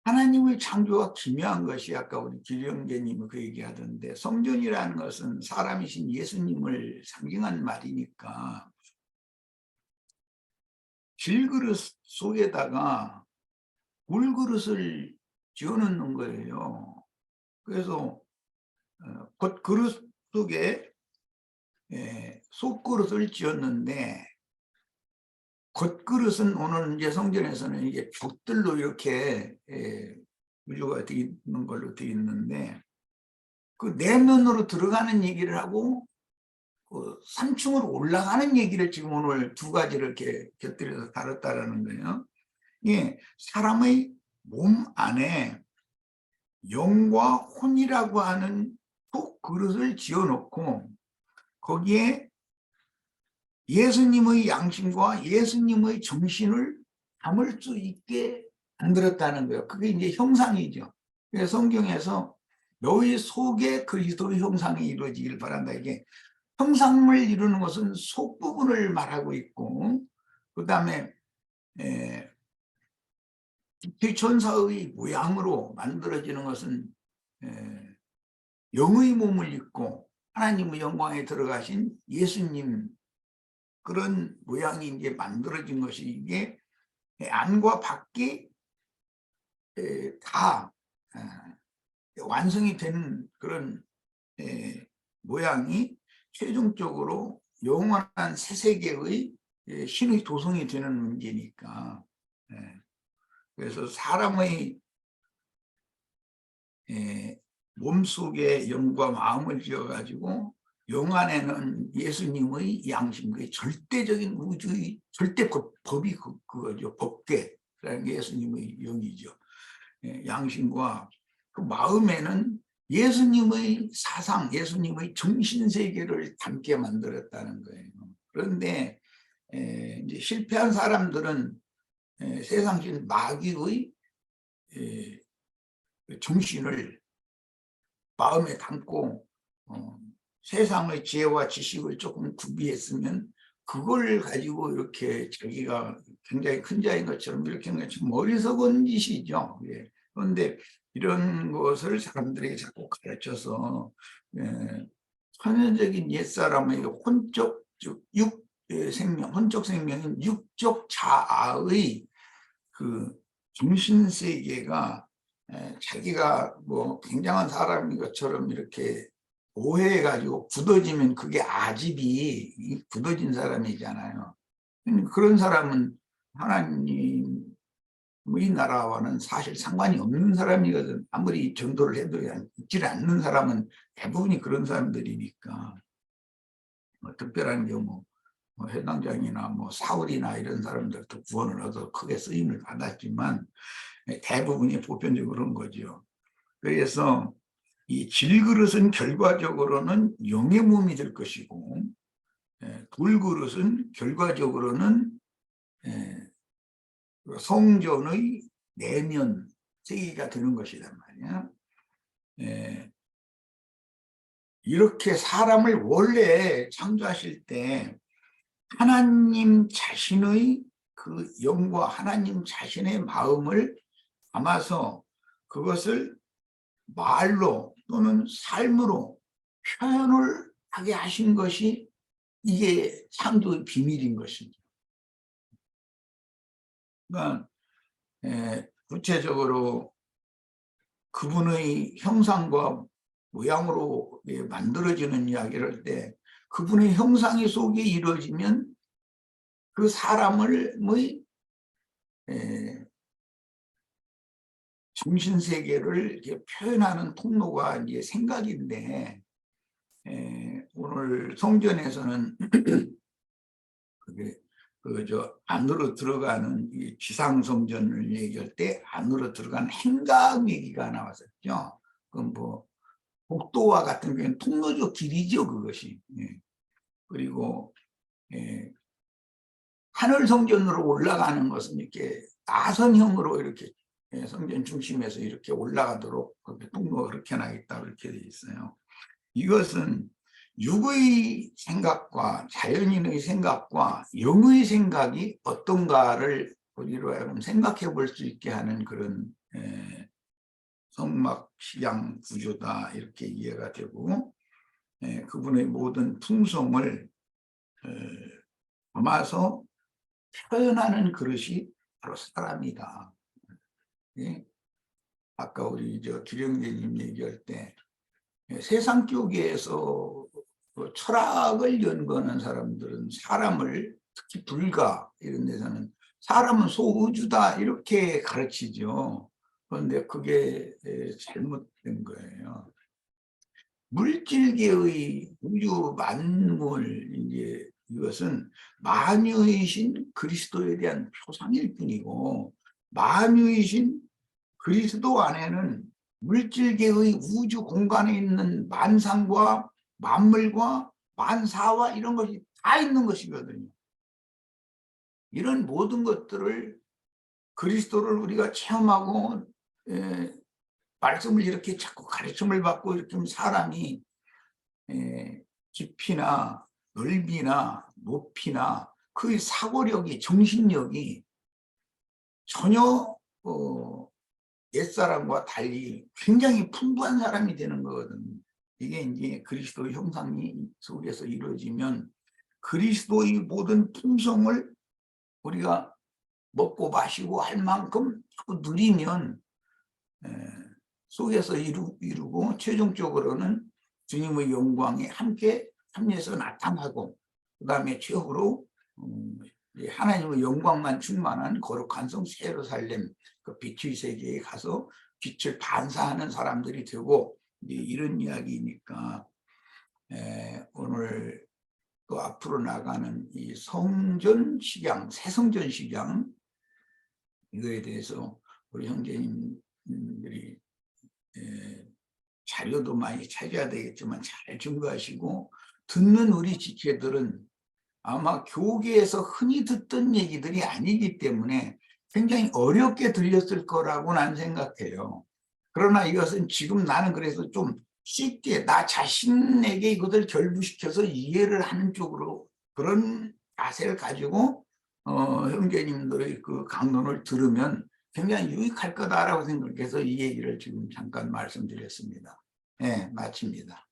하나님의 창조가 기묘한 것이 아까 우리 길영재님이 그 얘기하던데, 성전이라는 것은 사람이신 예수님을 상징한 말이니까 질그릇 속에다가 물그릇을 지어놓는 거예요. 그래서 곧 그릇 속에 솥그릇을 지었는데, 겉그릇은 오늘 이제 성전에서는 이게 벽들로 이렇게 분류가 되어 있는 걸로 되어 있는데, 그 내면으로 들어가는 얘기를 하고 그 3층으로 올라가는 얘기를 지금 오늘 두 가지를 이렇게 곁들여서 다뤘다라는 거예요. 예, 사람의 몸 안에 영과 혼이라고 하는 그 그릇을 지어놓고 거기에 예수님의 양심과 예수님의 정신을 담을 수 있게 만들었다는 거예요. 그게 이제 형상이죠. 그래서 성경에서 너희 속에 그리스도의 형상이 이루어지길 바란다. 이게 형상을 이루는 것은 속 부분을 말하고 있고, 그 다음에 천사의 모양으로 만들어지는 것은 영의 몸을 입고 하나님의 영광에 들어가신 예수님, 그런 모양이 이제 만들어진 것이, 이게 안과 밖이 다 완성이 되는 그런 모양이 최종적으로 영원한 새 세계의 신의 도성이 되는 문제니까. 그래서 사람의 몸속에 영과 마음을 지어가지고 영 안에는 예수님의 양심, 그 절대적인 우주의 절대 법이 그거죠. 법계라는 게 예수님의 영이죠. 양심과 그 마음에는 예수님의 사상, 예수님의 정신세계를 담게 만들었다는 거예요. 그런데 이제 실패한 사람들은 세상신 마귀의 정신을 마음에 담고 세상의 지혜와 지식을 조금 구비했으면 그걸 가지고 이렇게 자기가 굉장히 큰 자인 것처럼 이렇게 하는 것이 어리석은 짓이죠. 예. 그런데 이런 것을 사람들에게 자꾸 가르쳐서 천연적인 옛사람의 혼적, 즉 생명, 혼적 생명인 육적 자아의 그 정신세계가 자기가 뭐 굉장한 사람인 것처럼 이렇게 오해해가지고 굳어지면 그게 아집이 굳어진 사람이잖아요. 그런 사람은 하나님의 나라와는 사실 상관이 없는 사람이거든. 아무리 전도를 해도 있지 않는 사람은 대부분이 그런 사람들이니까. 특별한 경우 해당장이나 사울이나 이런 사람들도 구원을 얻어 크게 쓰임을 받았지만 대부분이 보편적으로 그런 거죠. 그래서 이 질그릇은 결과적으로는 영의 몸이 될 것이고, 돌그릇은 결과적으로는 성전의 내면 세계가 되는 것이란 말이야. 이렇게 사람을 원래 창조하실 때 하나님 자신의 그 영과 하나님 자신의 마음을 담아서 그것을 말로 또는 삶으로 표현을 하게 하신 것이 이게 창조의 비밀인 것입니다. 그러니까 구체적으로 그분의 형상과 모양으로 만들어지는 이야기를 할 때 그분의 형상이 속에 이루어지면 그 사람의 정신세계를 이렇게 표현하는 통로가 이제 생각인데, 오늘 성전에서는 안으로 들어가는 이 지상성전을 얘기할 때 안으로 들어가는 행각 얘기가 나왔었죠. 그럼 복도와 같은 경우는 통로적 길이죠, 그것이. 그리고 하늘 성전으로 올라가는 것은 이렇게 나선형으로 이렇게 성전 중심에서 이렇게 올라가도록 그렇게 통로가 그렇게 나 있다, 그렇게 돼 있어요. 이것은 육의 생각과 자연인의 생각과 영의 생각이 어떤가를 우리로 하여금 생각해 볼 수 있게 하는 그런 성막 시향 구조다, 이렇게 이해가 되고, 그분의 모든 풍성을 담아서 표현하는 그릇이 바로 사람이다. 예? 아까 우리 기령제님 얘기할 때 세상 교계에서 그 철학을 연구하는 사람들은 사람을, 특히 불가 이런 데서는 사람은 소우주다 이렇게 가르치죠. 그런데 그게 잘못된 거예요. 물질계의 우주 만물, 이것은 만유이신 그리스도에 대한 표상일 뿐이고, 만유이신 그리스도 안에는 물질계의 우주 공간에 있는 만상과 만물과 만사와 이런 것이 다 있는 것이거든요. 이런 모든 것들을, 그리스도를 우리가 체험하고 말씀을 이렇게 자꾸 가르침을 받고 이렇게 사람이 깊이나 넓이나 높이나 그 사고력이, 정신력이 전혀 옛사람과 달리 굉장히 풍부한 사람이 되는 거거든요. 이게 이제 그리스도의 형상이 속에서 이루어지면 그리스도의 모든 품성을 우리가 먹고 마시고 할 만큼 자꾸 누리면 속에서 이루고 최종적으로는 주님의 영광에 함께 합해서 나타나고, 그 다음에 최후로 하나님의 영광만 충만한 거룩한 성 새 예루살렘, 그 빛의 세계에 가서 빛을 반사하는 사람들이 되고, 이런 이야기니까 오늘 또 앞으로 나가는 이 성전 식양, 새 성전 식양, 이거에 대해서 우리 형제님들이 자료도 많이 찾아야 되겠지만 잘 증거하시고, 듣는 우리 지체들은 아마 교계에서 흔히 듣던 얘기들이 아니기 때문에 굉장히 어렵게 들렸을 거라고 난 생각해요. 그러나 이것은 지금 나는 그래서 좀 쉽게 나 자신에게 이것을 결부시켜서 이해를 하는 쪽으로, 그런 자세를 가지고 형제님들의 그 강론을 들으면 굉장히 유익할 거다라고 생각해서 이 얘기를 지금 잠깐 말씀드렸습니다. 네, 마칩니다.